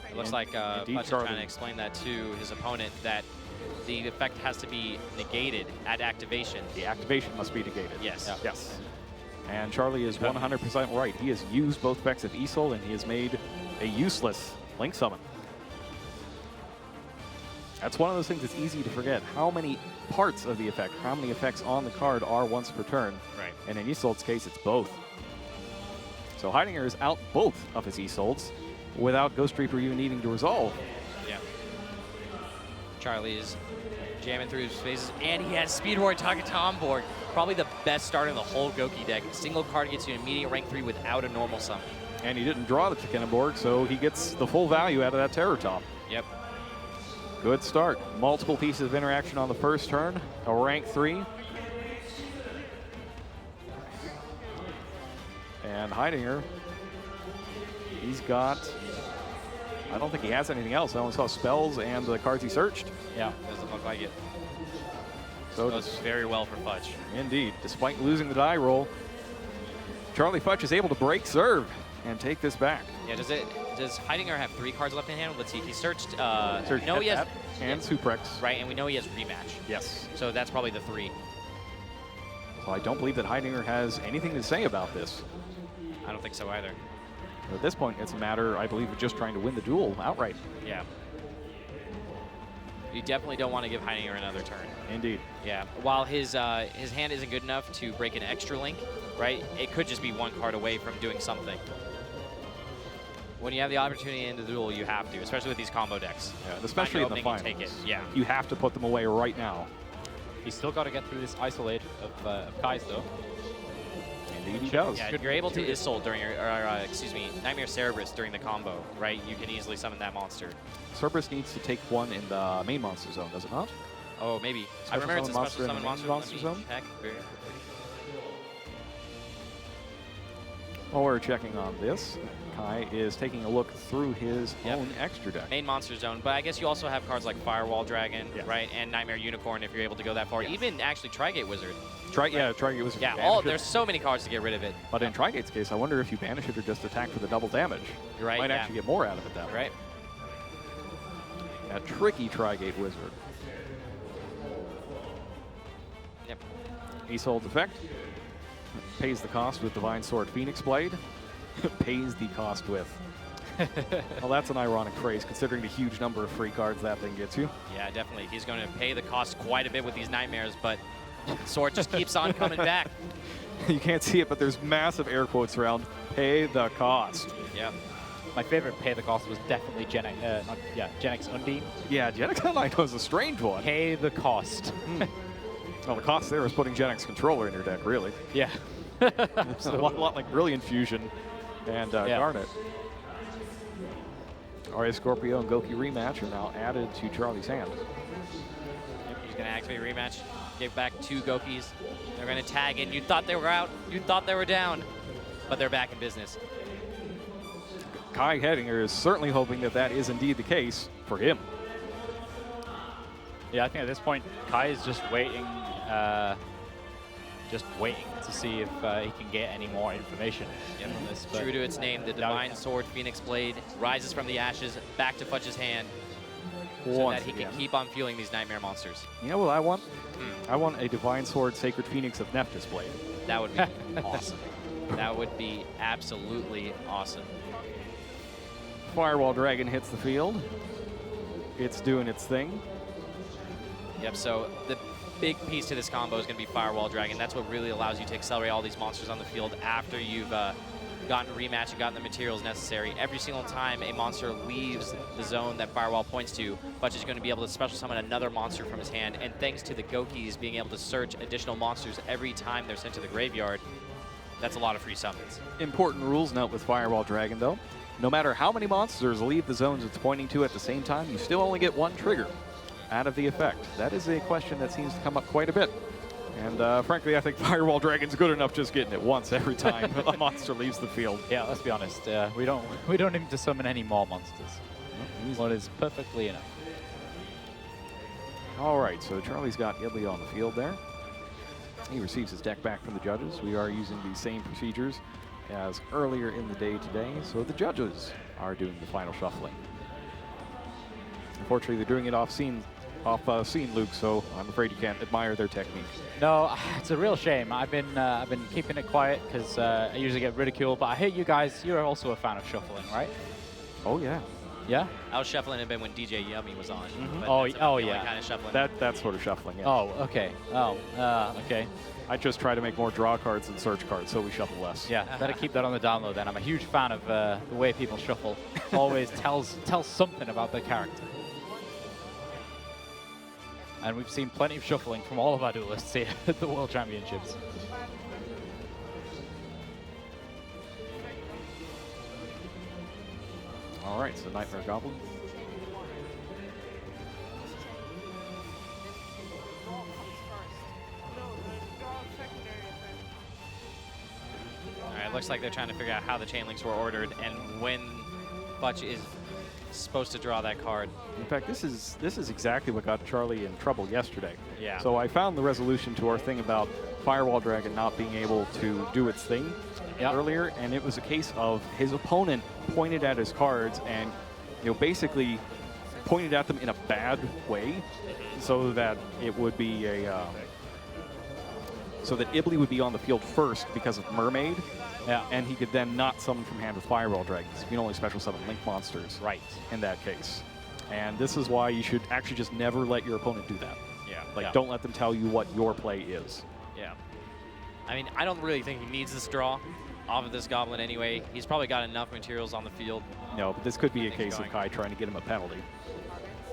It looks like Indeed, Futch is trying to explain that to his opponent, that the effect has to be negated at activation. The activation must be negated. Yes. Yeah. Yes. And Charlie is 100% right. He has used both effects of Isolde, and he has made a useless Link Summon. That's one of those things that's easy to forget. How many parts of the effect, how many effects on the card are once per turn? Right. And in Isolde's case, it's both. So Heidinger is out both of his Isoldes without Ghost Reaper even needing to resolve. Yeah. Charlie is jamming through his phases, and he has Speedroid Takata on board. Probably the best start in the whole Goki deck. A single card gets you an immediate rank 3 without a normal summon. And he didn't draw the Chikinborg, so he gets the full value out of that Terror Top. Yep. Good start. Multiple pieces of interaction on the first turn. A rank 3. And Heidinger, he's got, I don't think he has anything else. I only saw spells and the cards he searched. Yeah, doesn't look like it. So Goes very well for Futch. indeed, despite losing the die roll, Charlie Futch is able to break serve and take this back. Yeah, does Heidinger have 3 cards left in hand? Let's see, he searched, Search no, he has, and Suprex. right, and we know he has rematch. Yes. So that's probably the 3. So I don't believe that Heidinger has anything to say about this. I don't think so either. At this point, it's a matter, I believe, of just trying to win the duel outright. Yeah. You definitely don't want to give Heidinger another turn. Indeed. Yeah, while his hand isn't good enough to break an extra link, right, it could just be 1 card away from doing something. When you have the opportunity in the duel, you have to, especially with these combo decks. Yeah, and especially in the finals. Take it. Yeah. You have to put them away right now. He's still got to get through this isolate of Kai's, though. Indeed he does. Yeah, you're able to Isolde during your, excuse me, Nightmare Cerebrus during the combo, right? You can easily summon that monster. Cerberus needs to take 1 in the main monster zone, does it not? Oh, maybe. I Special remember it's a summon special summon monster monster. in the main Let me monster check very quickly. While we're checking on this, Kai is taking a look through his own extra deck. Main monster zone, but I guess you also have cards like Firewall Dragon, Yeah. right, and Nightmare Unicorn if you're able to go that far. Yes. Even actually Trigate Wizard. Trigate was Yeah, there's so many cards to get rid of it. But in Trigate's case, I wonder if you banish it or just attack for the double damage. You're right, You might yeah. actually get more out of it that way. Right. A tricky Trigate Wizard. Yep. Isolde's effect pays the cost with Divine Sword Phoenix Blade. Pays the cost with. Well, that's an ironic phrase considering the huge number of free cards that thing gets you. Yeah, definitely. He's going to pay the cost quite a bit with these nightmares, but Sword just keeps on coming back. You can't see it, but there's massive air quotes around pay the cost. Yeah. My favorite pay the cost was definitely Genix Undine. Yeah, Genix Online was a strange one. Pay the cost. Well, the cost there is putting Genix Controller in your deck, really. Yeah. A lot like Brilliant Fusion and Garnet. RA Scorpio and Goki rematch are now added to Charlie's hand. Yep, he's going to activate rematch. Give back 2 Gokis. They're going to tag in. You thought they were out. You thought they were down. But they're back in business. Kai Heidinger is certainly hoping that that is indeed the case for him. Yeah, I think at this point, Kai is just waiting to see if he can get any more information from this. But True to its name, the Divine Sword Phoenix Blade rises from the ashes back to Futch's hand so that he can keep on fueling these nightmare monsters. You know what I want? I want a Divine Sword Sacred Phoenix of Nephthys Blade. That would be awesome. That would be absolutely awesome. Firewall Dragon hits the field. It's doing its thing. Yep, so the big piece to this combo is going to be Firewall Dragon. That's what really allows you to accelerate all these monsters on the field after you've gotten a rematch and gotten the materials necessary. Every single time a monster leaves the zone that Firewall points to, Futch is going to be able to special summon another monster from his hand, and thanks to the Gokis being able to search additional monsters every time they're sent to the graveyard, that's a lot of free summons. Important rules note with Firewall Dragon, though. No matter how many monsters leave the zones it's pointing to at the same time, you still only get 1 trigger. out of the effect? That is a question that seems to come up quite a bit. And frankly, I think Firewall Dragon's good enough just getting it once every time a monster leaves the field. Yeah, let's be honest. We don't need to summon any more monsters. One is perfectly enough. All right, so Charlie's got Italy on the field there. He receives his deck back from the judges. We are using the same procedures as earlier in the day today, so the judges are doing the final shuffling. Unfortunately, they're doing it off scene, Luke, so I'm afraid you can't admire their technique. No, it's a real shame. I've been keeping it quiet because I usually get ridiculed, but I hear you guys, you're also a fan of shuffling, right? Oh, yeah. Yeah? I was shuffling a bit when DJ Yummy was on. But Oh, that's the oh only yeah. kind of shuffling. That sort of shuffling, yeah. Oh, okay. Oh, okay. I just try to make more draw cards than search cards, so we shuffle less. Yeah, better keep that on the download then. I'm a huge fan of the way people shuffle. Always tells something about their character. And we've seen plenty of shuffling from all of our duelists here at the World Championships. All right, so Nightmare Goblin. All right, looks like they're trying to figure out how the chain links were ordered and when Butch is supposed to draw that card. In fact, this is exactly what got Charlie in trouble yesterday. Yeah. So I found the resolution to our thing about Firewall Dragon not being able to do its thing earlier, and it was a case of his opponent pointed at his cards and, you know, basically pointed at them in a bad way, so that it would be a so that Ibli would be on the field first because of Mermaid. Yeah. And he could then not summon from hand with Firewall Dragons. You can only special summon Link monsters. Right. In that case. And this is why you should actually just never let your opponent do that. Yeah. Like, don't let them tell you what your play is. Yeah. I mean, I don't really think he needs this draw off of this Goblin anyway. He's probably got enough materials on the field. No, but this could be a Things case going. of Kai trying to get him a penalty.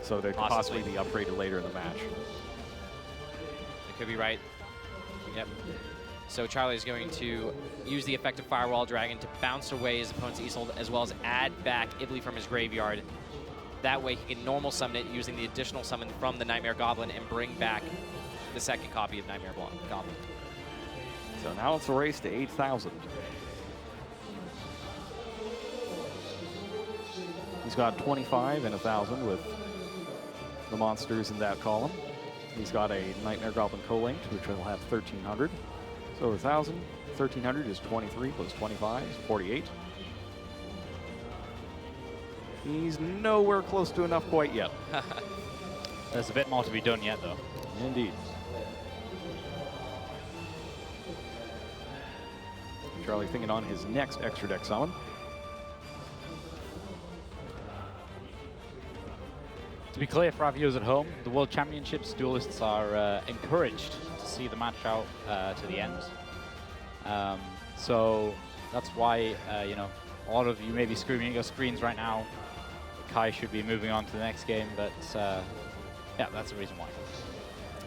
So that could possibly be upgraded later in the match. It could be right. Yep. So Charlie's going to use the effect of Firewall Dragon to bounce away his opponent's Isolde, as well as add back Ibli from his graveyard. That way he can normal summon it using the additional summon from the Nightmare Goblin and bring back the second copy of Nightmare Goblin. So now it's a race to 8,000. He's got 25 and 1,000 with the monsters in that column. He's got a Nightmare Goblin co-linked, which will have 1,300. So 1,000, 1,300 is 23 plus 25 is 48. He's nowhere close to enough quite yet. There's a bit more to be done yet, though. Indeed. Charlie thinking on his next extra deck summon. To be clear for our viewers at home, the World Championships duelists are encouraged to see the match out to the end. So that's why, you know, a lot of you may be screaming at your screens right now. Kai should be moving on to the next game, but yeah, that's the reason why.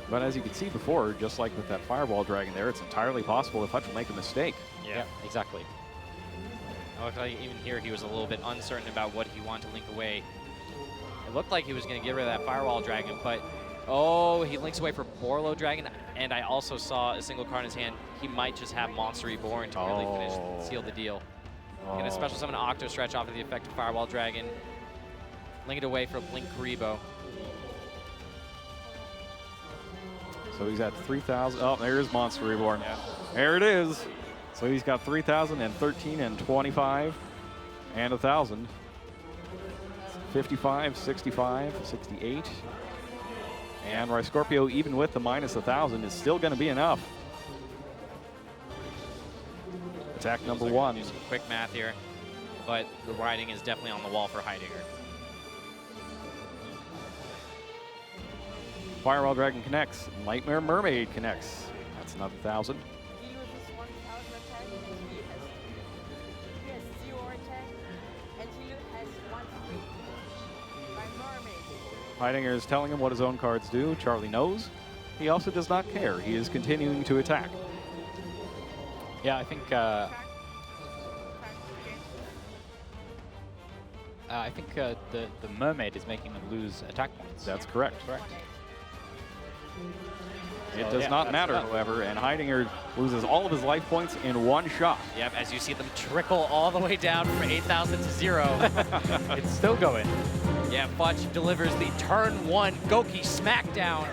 But as you can see before, just like with that Firewall Dragon there, it's entirely possible if Hutch will make a mistake. Yeah, exactly. I looked like even here he was a little bit uncertain about what he wanted to link away. It looked like he was going to get rid of that Firewall Dragon, but oh, he links away for Borlo Dragon, and I also saw a single card in his hand. He might just have Monster Reborn to really seal the deal. Going to special summon Octo Stretch off of the effect of Firewall Dragon. Link it away for Link Karibo. So he's at 3,000. Oh, there's Monster Reborn. Yeah. There it is. So he's got 3,000 and 13 and 25 and 1,000. 55, 65, 68. And Scorpio, even with the minus 1,000, is still going to be enough. Attack number one. Do some quick math here, but the writing is definitely on the wall for Heidegger. Firewall Dragon connects. Nightmare Mermaid connects. That's another 1,000. He uses 1,000 attack and he has 0 attack and he has 1 free by Mermaid. Heidinger is telling him what his own cards do. Charlie knows. He also does not care. He is continuing to attack. Yeah, I think I think the mermaid is making them lose attack points. That's correct. Correct. It So, does yeah, not that's matter, enough. however, and Heidinger loses all of his life points in one shot. Yep, as you see them trickle all the way down from 8,000 to 0. It's still going. Yeah, Fudge delivers the turn 1 Goki smackdown.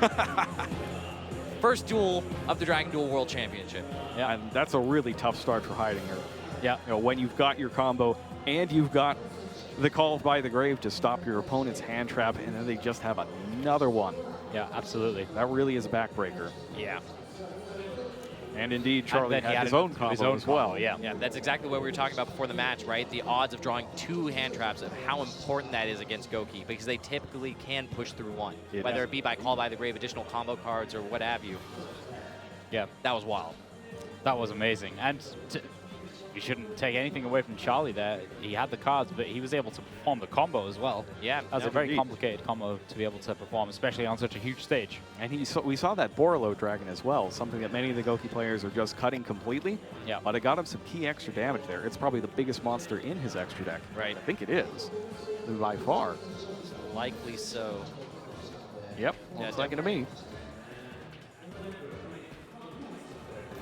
First duel of the Dragon Duel World Championship. Yeah. And that's a really tough start for Heidinger. Yeah. You know, when you've got your combo and you've got the Call by the Grave to stop your opponent's hand trap, and then they just have another one. Yeah, absolutely. That really is a backbreaker. Yeah. And indeed, Charlie then he had his had own combo his own as well. combo, yeah. Yeah, that's exactly what we were talking about before the match, right? The odds of drawing 2 hand traps, of how important that is against Goki, because they typically can push through one, whether it be by Call by the Grave, additional combo cards, or what have you. Yeah, That was wild. that was amazing. And you shouldn't take anything away from Charlie there. He had the cards, but he was able to perform the combo as well. Yeah, That was Yeah, a very indeed. complicated combo to be able to perform, especially on such a huge stage. And we saw that Borolo Dragon as well, something that many of the Goki players are just cutting completely. Yeah. But it got him some key extra damage there. It's probably the biggest monster in his extra deck. Right. I think it is, by far. likely so. Yep, Yeah, looks like it to me.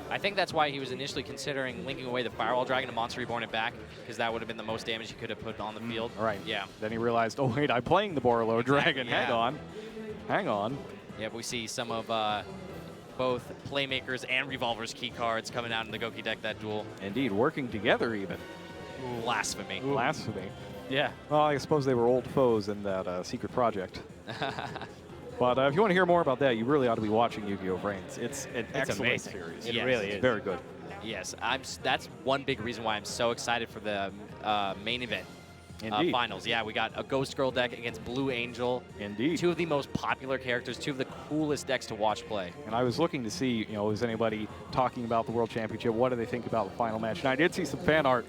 I think that's why he was initially considering linking away the Firewall Dragon to Monster Reborn it back, because that would have been the most damage he could have put on the field. Right. Yeah. Then he realized, oh wait, I'm playing the Borolo Dragon. yeah. Hang on. Yeah, we see some of both Playmakers and Revolver's key cards coming out in the Goki deck that duel. Indeed, working together even. Blasphemy. Blasphemy. Yeah. Well, I suppose they were old foes in that secret project. But if you want to hear more about that, you really ought to be watching Yu-Gi-Oh! Reigns. It's an excellent amazing. series. It Yes. really It's is. very good. Yes, that's one big reason why I'm so excited for the main event Indeed. finals. Yeah, we got a Ghost Girl deck against Blue Angel. Indeed. 2 of the most popular characters, 2 of the coolest decks to watch play. And I was looking to see, is anybody talking about the World Championship? What do they think about the final match? And I did see some fan art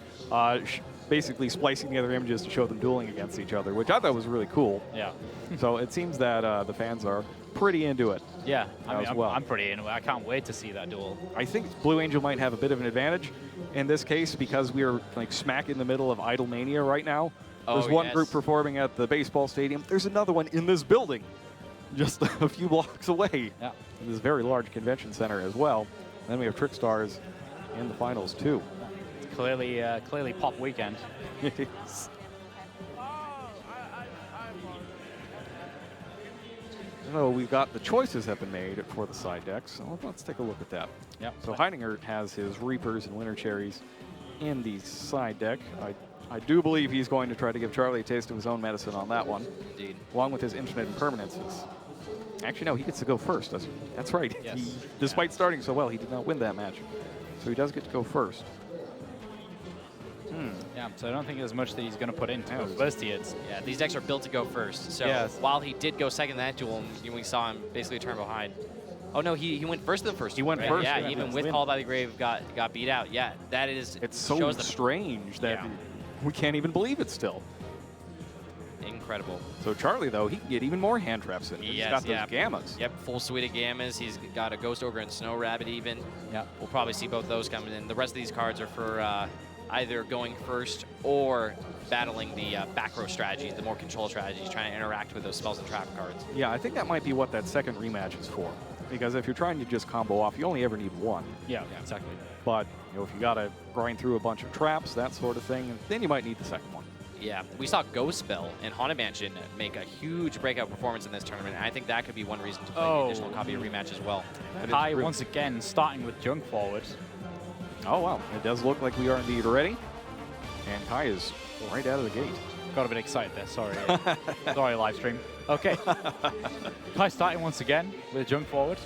basically splicing together images to show them dueling against each other, which I thought was really cool. Yeah. So it seems that the fans are pretty into it. Yeah. I mean, As well. I'm pretty into it. I can't wait to see that duel. I think Blue Angel might have a bit of an advantage in this case because we are like smack in the middle of Idol Mania right now. There's one yes. group performing at the baseball stadium. There's another one in this building, just a few blocks away. Yeah. In this very large convention center as well. And then we have Trickstars in the finals too. Clearly pop weekend. So we've got the choices have been made for the side decks. So let's take a look at that. Yep. So Heidinger has his Reapers and Winter Cherries in the side deck. I do believe he's going to try to give Charlie a taste of his own medicine on that one, Indeed. along with his Infinite Impermanences. Actually, no, he gets to go first. That's right. Yes. Despite starting so well, he did not win that match. So he does get to go first. Yeah, so I don't think there's much that he's going to put in to Yeah, go it's- first. It's Yeah, these decks are built to go first. So Yes. while he did go second in that duel, and we saw him basically turn behind. Oh no, he went first in the first. He duel, went right? first, Yeah, yeah, even that's with win. Call by the Grave got beat out. Yeah, that is. It's so shows the strange that Yeah. we can't even believe it still. incredible. So Charlie, though, he can get even more hand traps in. He's Yes, got those yeah. gammas. Yep, full suite of gammas. He's got a Ghost Ogre and Snow Rabbit even. yeah. We'll probably see both those coming in. The rest of these cards are for either going first or battling the back row strategies, the more control strategies, trying to interact with those spells and trap cards. Yeah, I think that might be what that second rematch is for. Because if you're trying to just combo off, you only ever need one. Yeah, exactly. But if you got to grind through a bunch of traps, that sort of thing, then you might need the second one. Yeah, we saw Ghost Spell and Haunted Mansion make a huge breakout performance in this tournament, and I think that could be one reason to play the additional copy of rematch as well. Kai once again starting with junk forward. Oh, wow. It does look like we are indeed ready. And Kai is right out of the gate. Got a bit excited there, sorry. Sorry, live stream. Okay. Kai starting once again with junk forward.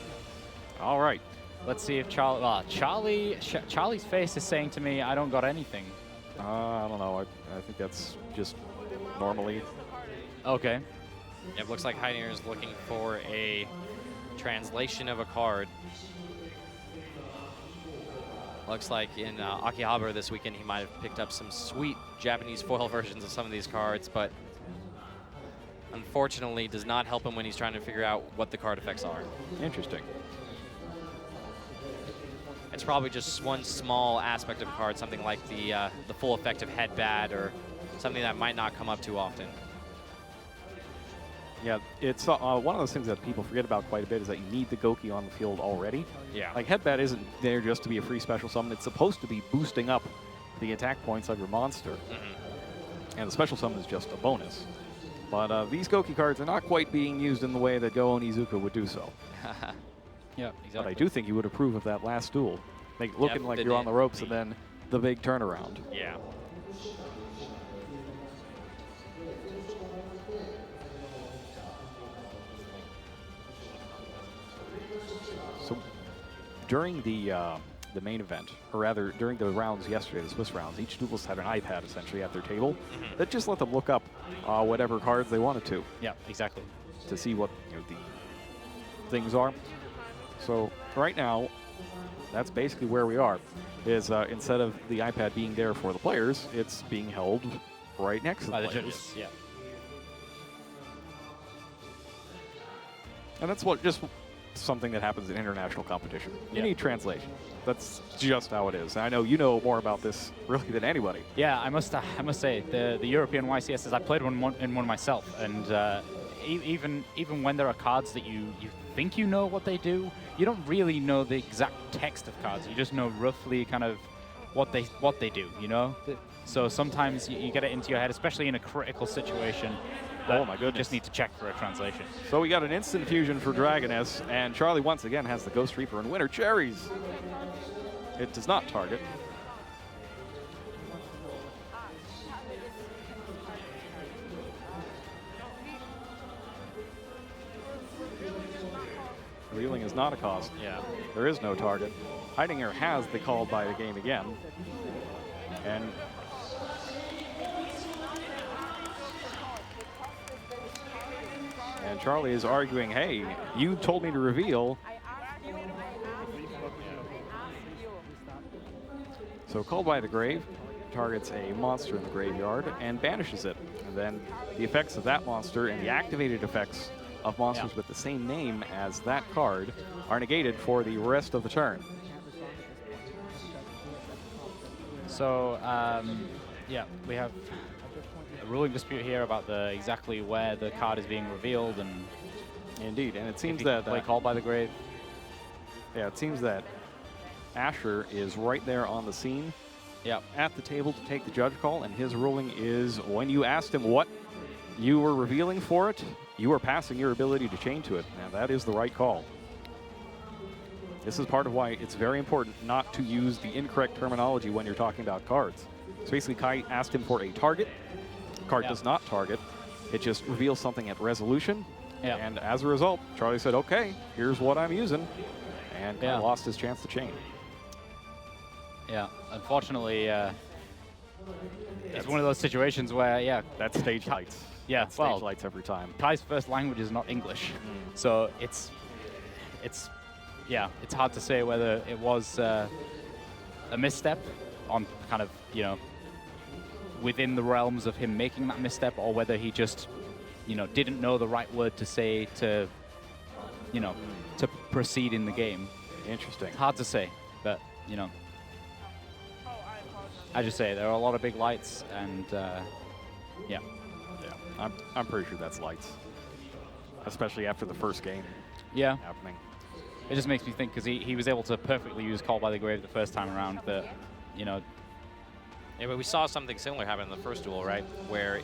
All right. Let's see if Charlie's face is saying to me, I don't got anything. I don't know. I think that's just normally. Okay. It looks like Heidinger is looking for a translation of a card. Looks like in Akihabara this weekend he might have picked up some sweet Japanese foil versions of some of these cards, but unfortunately does not help him when he's trying to figure out what the card effects are. Interesting. It's probably just one small aspect of a card, something like the full effect of Headbat or something that might not come up too often. Yeah, it's one of those things that people forget about quite a bit is that you need the Goki on the field already. Yeah. Like, Headbat isn't there just to be a free special summon. It's supposed to be boosting up the attack points of your monster. And the special summon is just a bonus. But these Goki cards are not quite being used in the way that Go Onizuka would do so. Yeah, But exactly. I do think you would approve of that last duel. Like, looking like you're on the ropes and then the big turnaround. Yeah. So during the main event, or rather during the rounds yesterday, the Swiss rounds, each duelist had an iPad essentially at their table that just let them look up whatever cards they wanted to Yeah, exactly. see what the things are. So right now, that's basically where we are. Is instead of the iPad being there for the players, it's being held right next to By the the players. judges, yeah. And that's just something that happens in international competition. You Yeah. need translation. That's just how it is. And I know you know more about this really than anybody. Yeah, I must say the European YCSs, I played in one myself, and even when there are cards that you think you know what they do, you don't really know the exact text of cards. You just know roughly kind of what they do, you know. So sometimes you get it into your head, especially in a critical situation. Oh my You goodness. just need to check for a translation. So we got an instant fusion for Dragoness, and Charlie once again has the Ghost Reaper and winner Cherries. It does not target. Reeling is not a cost. Yeah. There is no target. Heidinger has the call by the game again. And Charlie is arguing, hey, you told me to reveal. I asked you. So Called by the Grave targets a monster in the graveyard and banishes it. And then the effects of that monster and the activated effects of monsters with the same name as that card are negated for the rest of the turn. So, yeah, we have a ruling dispute here about exactly where the card is being revealed, and Indeed, and it seems if you that play Called by the Grave. yeah, it seems that Asher is right there on the scene, at the table to take the judge call, and his ruling is when you asked him what you were revealing for it, you are passing your ability to chain to it, and that is the right call. This is part of why it's very important not to use the incorrect terminology when you're talking about cards. So basically, Kai asked him for a target. Card does not target. It just reveals something at resolution. Yeah. And as a result, Charlie said, okay, here's what I'm using. And Kai Yeah. lost his chance to chain. Yeah, unfortunately, it's one of those situations where, That's stage lights. Yeah, That's well, stage lights every time. Kai's first language is not English, so it's hard to say whether it was a misstep on kind of within the realms of him making that misstep, or whether he just didn't know the right word to say to to proceed in the game. Interesting. Hard to say, but I just say there are a lot of big lights, and yeah. I'm pretty sure that's lights, especially after the first game Yeah, happening. it just makes me think, because he was able to perfectly use Call by the Grave the first time around, that, Yeah, but we saw something similar happen in the first duel, right? Where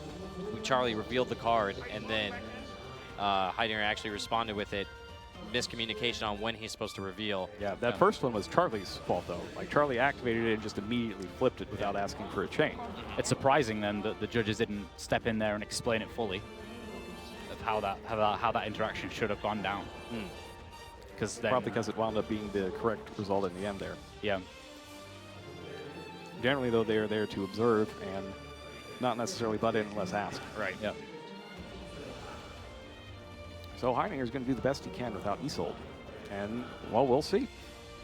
Charlie revealed the card, and then Heidinger actually responded with it. Miscommunication on when he's supposed to reveal. Yeah, that first one was Charlie's fault, though. Like, Charlie activated it and just immediately flipped it without asking for a chain. it's surprising then that the judges didn't step in there and explain it fully of how that interaction should have gone down. Because Probably because it wound up being the correct result in the end there. yeah, Generally, though, they are there to observe and not necessarily butt in unless asked. right. Yeah. So Heidinger's going to do the best he can without Isolde. And, well, we'll see.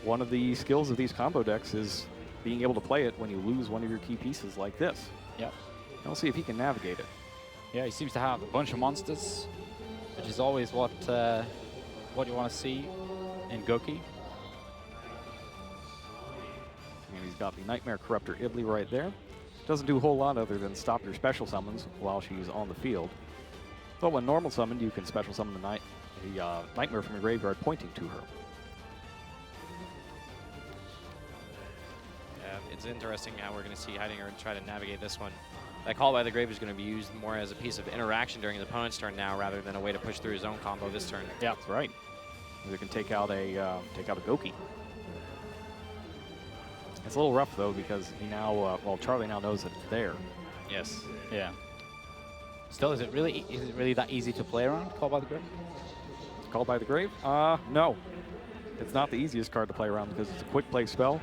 One of the skills of these combo decks is being able to play it when you lose one of your key pieces like this. Yeah. And we'll see if he can navigate it. Yeah, he seems to have a bunch of monsters, which is always what you want to see in Goki. And he's got the Nightmare Corruptor Ibli right there. Doesn't do a whole lot other than stop your special summons while she's on the field. But when normal summoned, you can special summon the Nightmare from your graveyard pointing to her. It's interesting how we're going to see Heidinger try to navigate this one. That Call by the Grave is going to be used more as a piece of interaction during his opponent's turn now, rather than a way to push through his own combo this turn. Yeah, that's right. They can take out a Goki. It's a little rough though because he now, well, Charlie now knows that it's there. Yes. Yeah. Still, is it really that easy to play around? Call by the Grave? Called by the Grave? No. It's not the easiest card to play around because it's a quick play spell.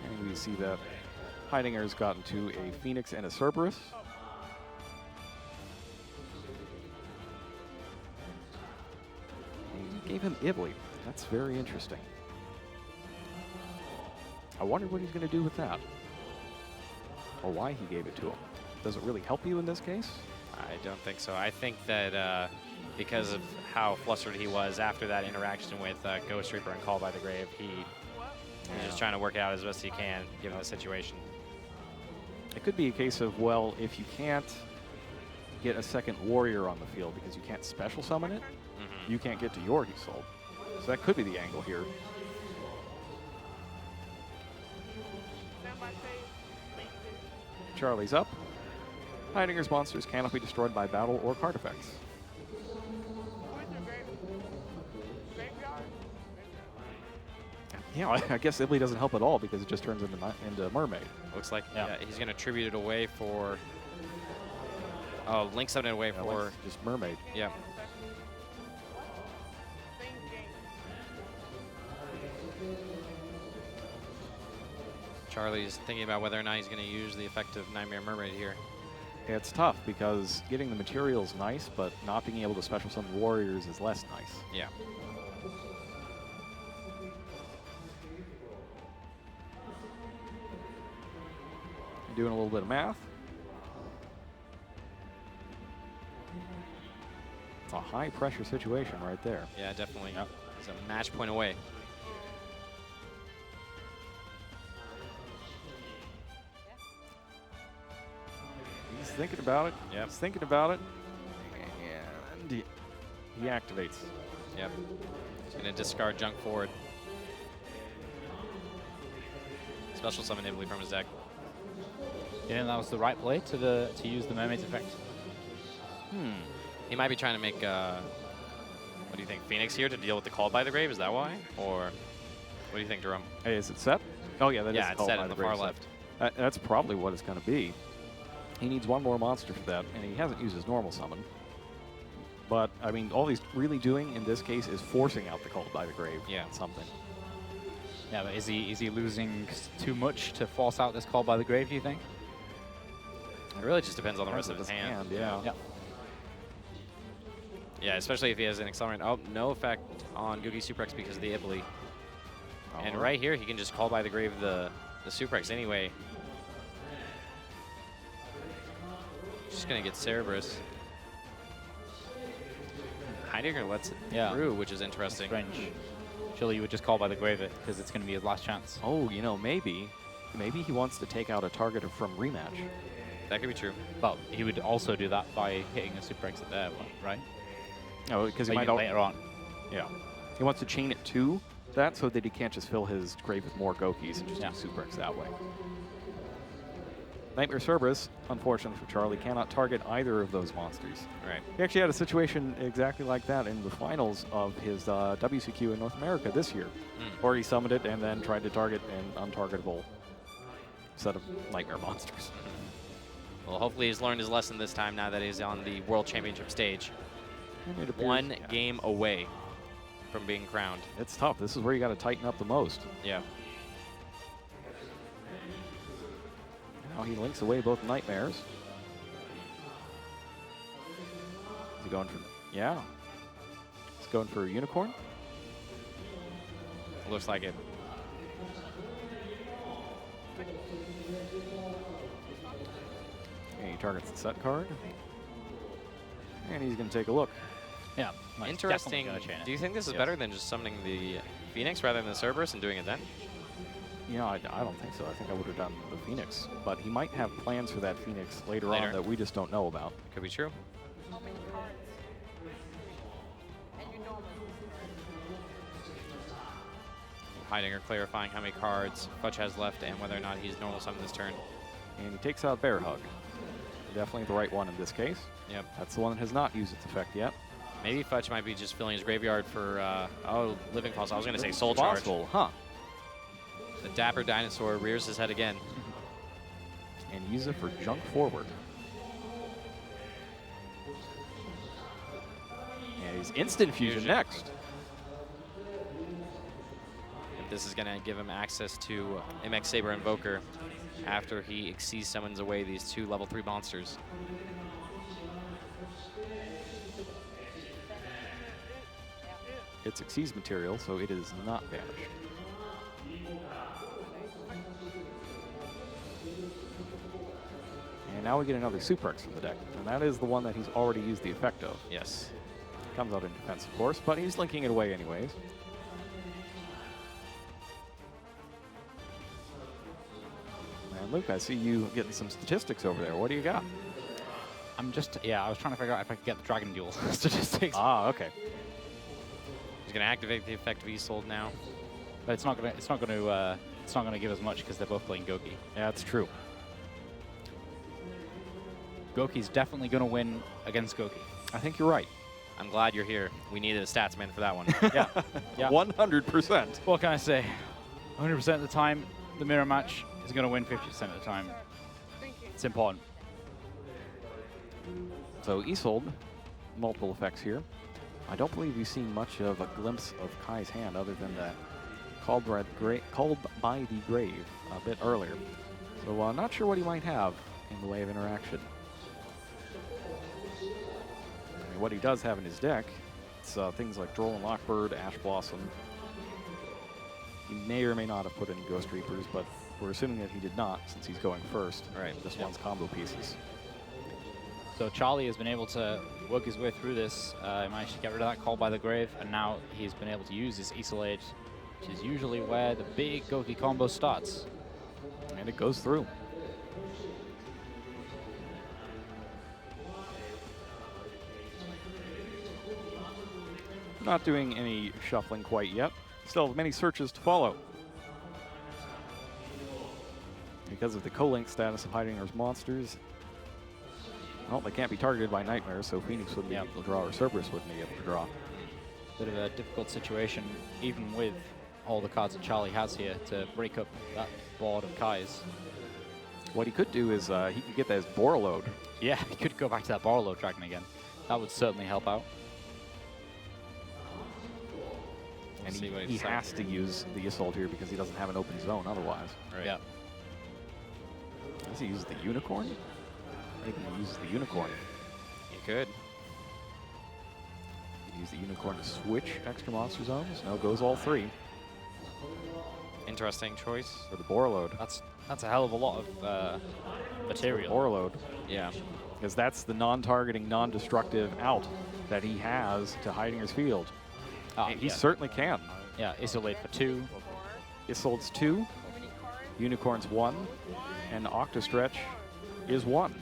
And we see that Heidinger's gotten to a Phoenix and a Cerberus. And he gave him Ibli. That's very interesting. I wonder what he's going to do with that. Or why he gave it to him. Does it really help you in this case? I don't think so. I think that because of how flustered he was after that interaction with Ghost Reaper and Call by the Grave, he's just trying to work it out as best he can, given the situation. It could be a case of, well, if you can't get a second warrior on the field because you can't special summon it, you can't get to your Isolde. So that could be the angle here. Charlie's up. Heidinger's monsters cannot be destroyed by battle or card effects. Yeah, I guess Ibli doesn't help at all because it just turns into Mermaid. Looks like he's going to tribute it away for... Oh, Link summoned it away for... Just Mermaid. Yeah. Charlie's thinking about whether or not he's going to use the effect of Nightmare Mermaid here. Yeah, it's tough because getting the materials nice, but not being able to special summon warriors is less nice. Yeah. Doing a little bit of math. It's a high pressure situation right there. Yeah, definitely. Yep. It's a match point away. He's thinking about it. Yep. He's thinking about it. And he activates. Yep. He's going to discard Junk Forward. Special summon Ibli from his deck. You think that was the right play to use the Mermaid's effect? He might be trying to make, what do you think, Phoenix here to deal with the Call by the Grave? Is that why? Or what do you think, Jerome? Hey, is it set? Oh, yeah, that is it's set on the far left. That's probably what it's going to be. He needs one more monster for that, and he hasn't used his normal summon. But, I mean, all he's really doing in this case is forcing out the Call by the Grave. Yeah. Something. Yeah, but is he losing too much to force out this Call by the Grave, do you think? It really just depends on the rest of his hand. Yeah. Yeah, especially if he has an accelerant. Oh, no effect on Googie Suprex because of the Ibli. And right here, he can just Call by the Grave the Suprex anyway. Just going to get Cerberus. Heidegger lets it through, which is interesting. Strange. Surely you would just Call by the Grave it because it's going to be his last chance. Oh, you know, maybe he wants to take out a target from rematch. That could be true. Well, he would also do that by hitting a Super Exit there, right? No, because he might later on. Yeah. He wants to chain it to that so that he can't just fill his grave with more Gokis and just do Super X that way. Nightmare Cerberus, unfortunately for Charlie, cannot target either of those monsters. Right. He actually had a situation exactly like that in the finals of his WCQ in North America this year, where he summoned it and then tried to target an untargetable set of Nightmare monsters. Well, hopefully he's learned his lesson this time now that he's on the World Championship stage. One game away from being crowned. It's tough. This is where you got to tighten up the most. Yeah. Now he links away both Nightmares. Is he going for... Yeah. He's going for a Unicorn. Looks like it. And he targets the set card. And he's going to take a look. Yeah. no, it's Interesting. definitely gonna chain it. Do you think this is Yes. better than just summoning the Phoenix rather than the Cerberus and doing it then? You know, I don't think so. I think I would have done the Phoenix. But he might have plans for that Phoenix later Later. on that we just don't know about. Could be true. How many cards? And you normally Heidinger clarifying how many cards Fudge has left and whether or not he's normal summon this turn. And he takes out Bear Hug. Definitely the right one in this case. Yep. That's the one that has not used its effect yet. Maybe Fudge might be just filling his graveyard for, Living Pulse. I was going to say Soul Charge. Possible, huh? The dapper dinosaur rears his head again. And use it for junk forward. And he's instant fusion next. This is going to give him access to MX Saber Invoker after he Exceed summons away these 2 level 3 monsters. It's Xyz material, so it is not banished. And now we get another Suplex from the deck, and that is the one that he's already used the effect of. Yes. Comes out in defense, of course, but he's linking it away anyways. And Luke, I see you getting some statistics over there. What do you got? I'm just, yeah, I was trying to figure out if I could get the Dragon Duel statistics. Ah, okay. He's going to activate the effect of Isolde now. But it's not gonna give us much because they're both playing Goki. Yeah, that's true. Goki's definitely gonna win against Goki. I think you're right. I'm glad you're here. We needed a stats man for that one. Yeah. Yeah. 100%. What can I say? 100% of the time, the mirror match is gonna win 50% of the time. It's important. So Isolde, multiple effects here. I don't believe we've seen much of a glimpse of Kai's hand other than that called by the grave a bit earlier. So not sure what he might have in the way of interaction. I mean, what he does have in his deck, it's things like Droll and Lockbird, Ash Blossom. He may or may not have put any Ghost Reapers, but we're assuming that he did not since he's going first. Right. This one's combo pieces. So Charlie has been able to work his way through this. He managed to get rid of that call by the grave, and now he's been able to use his Isolde, which is usually where the big Goki combo starts. And it goes through. Not doing any shuffling quite yet. Still have many searches to follow. Because of the co-link status of Heidinger's monsters, well, they can't be targeted by Nightmares, so Phoenix wouldn't be able to draw, or Cerberus wouldn't be able to draw. Bit of a difficult situation, even with all the cards that Charlie has here, to break up that board of Kai's. What he could do is he could get that as Borreload. Yeah, he could go back to that Borreload Dragon again. That would certainly help out. And See what he he decides. has to use the Isolde here because he doesn't have an open zone otherwise. Right. Yeah. Does he use the Unicorn? I think he uses the Unicorn. You could. He use the Unicorn to switch extra monster zones. No, goes all 3 Interesting choice. for the Borreload. That's a hell of a lot of material. Borreload. Yeah. Because that's the non-targeting, non-destructive out that he has to Heidinger's field. Ah, And he yeah. certainly can. Yeah, Isolde for 2. Isolde's 2, Unicorn's 1, and Octostretch is 1.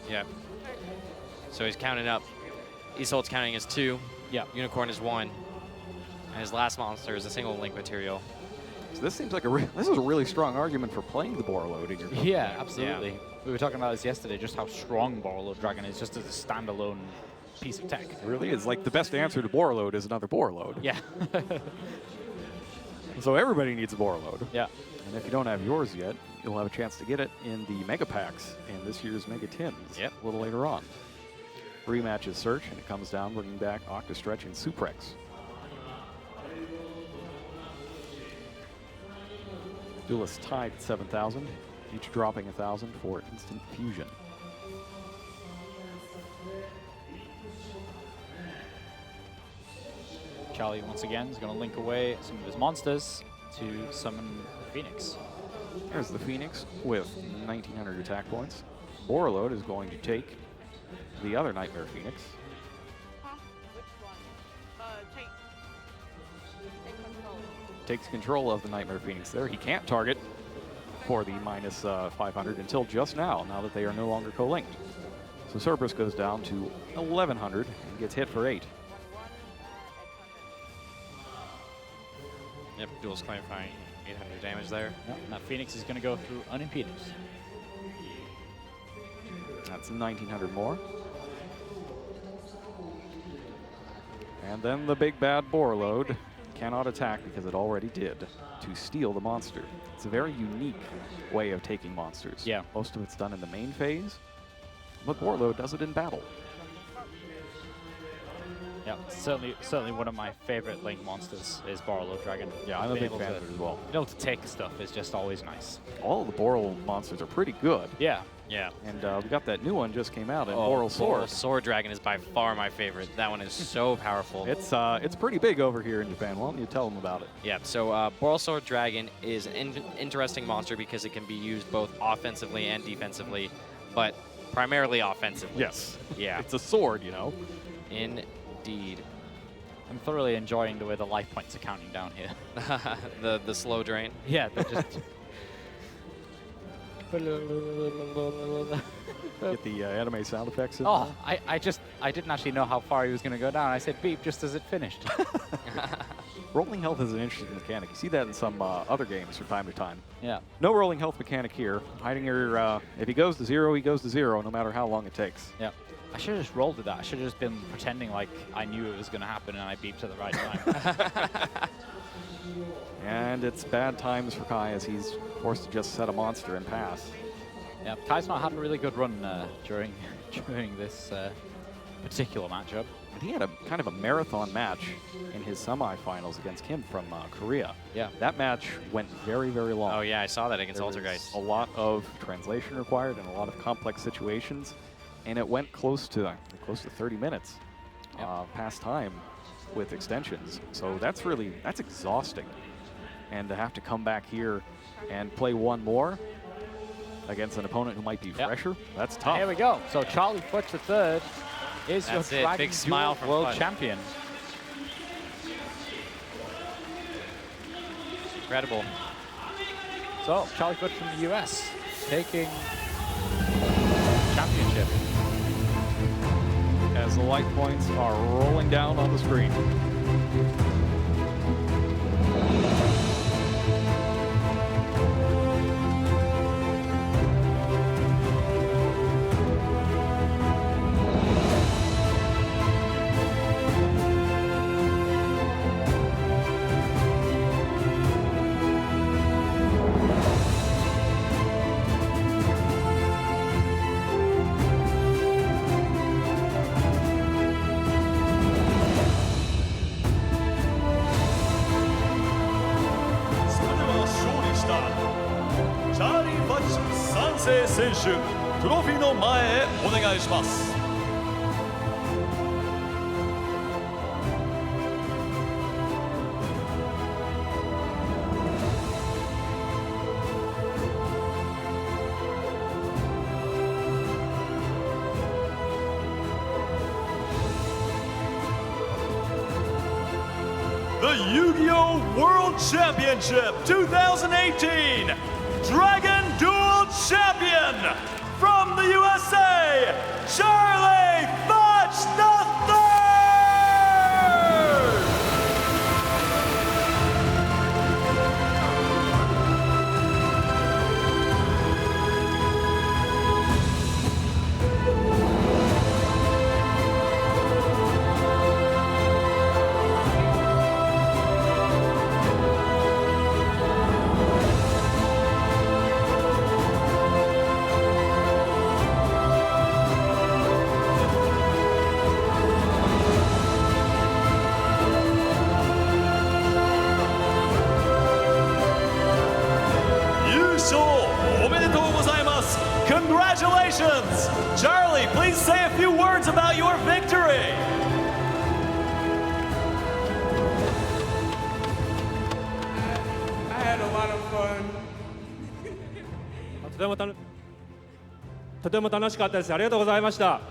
Yeah. So he's counting up. Isolde's counting as 2. Yeah. Unicorn is 1. And his last monster is a single link material. So this seems like this is a really strong argument for playing the Borreload in your Yeah, absolutely. We were talking about this yesterday, just how strong Borreload Dragon is just as a standalone piece of tech. It really is. Like, the best answer to Borreload is another Borreload. Yeah. So everybody needs a Borreload. Yeah. And if you don't have yours yet, you'll have a chance to get it in the Mega Packs in this year's Mega Tins. Yep. A little later on. Rematch is Search, and it comes down, bringing back Octostretch and Suprex. Duelists tied at 7,000, each dropping 1,000 for instant fusion. Charlie, once again, is going to link away some of his monsters to summon Phoenix. There's the Phoenix with 1,900 attack points. Borreload is going to take the other Nightmare Phoenix. Huh? Which one? Take control. Takes control of the Nightmare Phoenix there. He can't target for the minus 500 until just now that they are no longer co-linked. So Cerberus goes down to 1100 and gets hit for 8. 1-1 at 100. Yep, Duel's clarifying 800 damage there. Yep. Now Phoenix is going to go through unimpeded. That's 1900 more. And then the big bad Borreload cannot attack because it already did to steal the monster. It's a very unique way of taking monsters. Yeah. Most of it's done in the main phase, but Borreload does it in battle. Yeah, certainly one of my favorite Link monsters is Borreload Dragon. Yeah, I'm a Being big able fan to- of it as well. Being able to take stuff is just always nice. All of the Boral monsters are pretty good. Yeah. Yeah. And we got that new one just came out in Oh, Boral Sword. Boral Sword Dragon is by far my favorite. That one is so powerful. It's pretty big over here in Japan. Why don't you tell them about it? Yeah, so Boral Sword Dragon is an interesting monster because it can be used both offensively and defensively, but primarily offensively. Yes. Yeah. It's a sword, you know. Indeed. I'm thoroughly enjoying the way the life points are counting down here. the slow drain. Yeah, they're just... Get the anime sound effects in. Oh, I didn't actually know how far he was going to go down. I said beep just as it finished. Rolling health is an interesting mechanic. You see that in some other games from time to time. Yeah. No rolling health mechanic here. Hiding your, if he goes to zero, he goes to zero, no matter how long it takes. Yeah. I should have just rolled with that. I should have just been pretending like I knew it was going to happen and I beeped at the right time. And it's bad times for Kai as he's forced to just set a monster and pass. Yeah, Kai's not had a really good run during this particular matchup. And he had a kind of a marathon match in his semifinals against Kim from Korea. Yeah. That match went very, very long. Oh yeah, I saw that against There was Altergeist. a lot of translation required and a lot of complex situations, and it went close to 30 minutes past time with extensions. So that's exhausting. And to have to come back here and play one more against an opponent who might be fresher, that's tough. Here we go. So Charlie Futch III is That's your it. Dragon Big smile Duel from World Futch. Champion. Incredible. So Charlie Futch from the US taking championship. As the light points are rolling down on the screen.選手トロフィーの前へお願いします。The Yu-Gi-Oh! World Championship 2018 Dragon Duel Champion from the USA, Charlie Futch III! Congratulations! Charlie, please say a few words about your victory. I had a lot of fun. とても楽しかったです。ありがとうございました。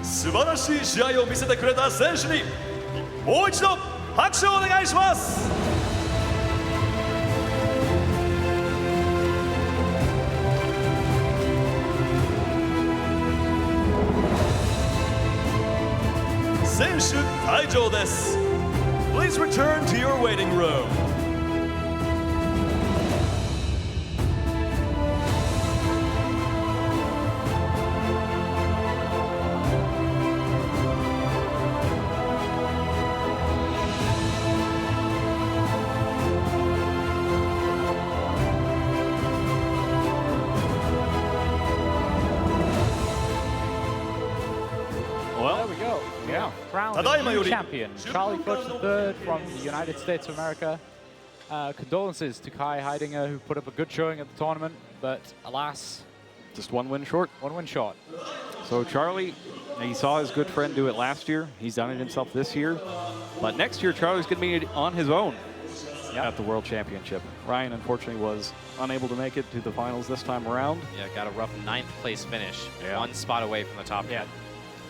素晴らしい試合を見せてくれた選手にもう一度拍手をお願いします。選手退場です。Please return to your waiting room. There we go. Yeah. Crowned a new champion. Charlie Fudge III from the United States of America. Condolences to Kai Heidinger, who put up a good showing at the tournament, but alas, just one win short. One win short. So Charlie, he saw his good friend do it last year. He's done it himself this year. But next year, Charlie's going to be on his own at the World Championship. Ryan, unfortunately, was unable to make it to the finals this time around. Yeah, got a rough 9th place finish. Yeah. 1 spot away from the top 10.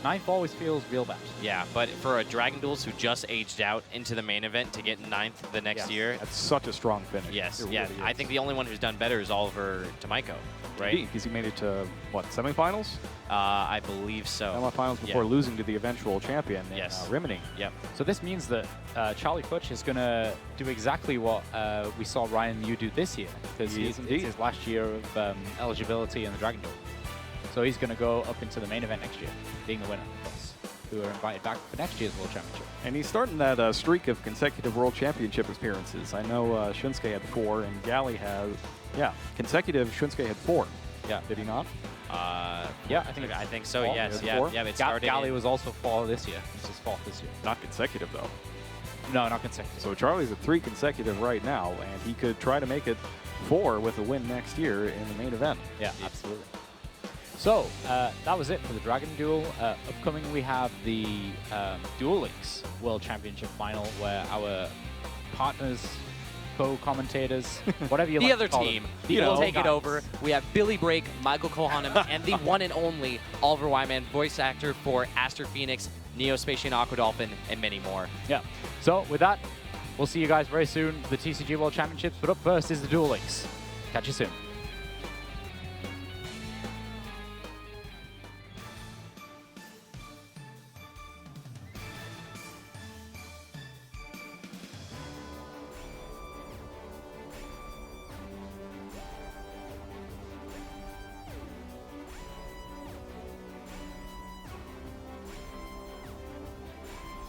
9th always feels real bad. Yeah, but for a Dragon Duels who just aged out into the main event to get 9th the next year. That's such a strong finish. Yes, it yeah. Really I think the only one who's done better is Oliver Tomiko, right? Because he made it to, what, semifinals? I believe so. Semifinals before losing to the eventual champion, Rimini. Yep. So this means that Charlie Fudge is going to do exactly what we saw Ryan Yu do this year, because it's his last year of eligibility in the Dragon Duel. So he's going to go up into the main event next year, being the winner, of course, who are invited back for next year's World Championship. And he's starting that streak of consecutive World Championship appearances. I know Shunsuke had 4, and Gali has, consecutive Shunsuke had 4. Yeah. Did he not? Yeah, I think so. 4? Yes. Yeah. It started. Gali was also 4 this year. This is 4th this year. Not consecutive, though. No, not consecutive. So Charlie's at 3 consecutive right now, and he could try to make it 4 with a win next year in the main event. Yeah, absolutely. So, that was it for the Dragon Duel. Upcoming, we have the Duel Links World Championship Final, where our partners, co-commentators, whatever you the like other to call team them, will take it over. We have Billy Brake, Michael Kohanem, and the one and only Oliver Wyman, voice actor for Aster Phoenix, Neospatian Aquadolphin, and many more. Yeah. So, with that, we'll see you guys very soon for the TCG World Championships. But up first is the Duel Links. Catch you soon.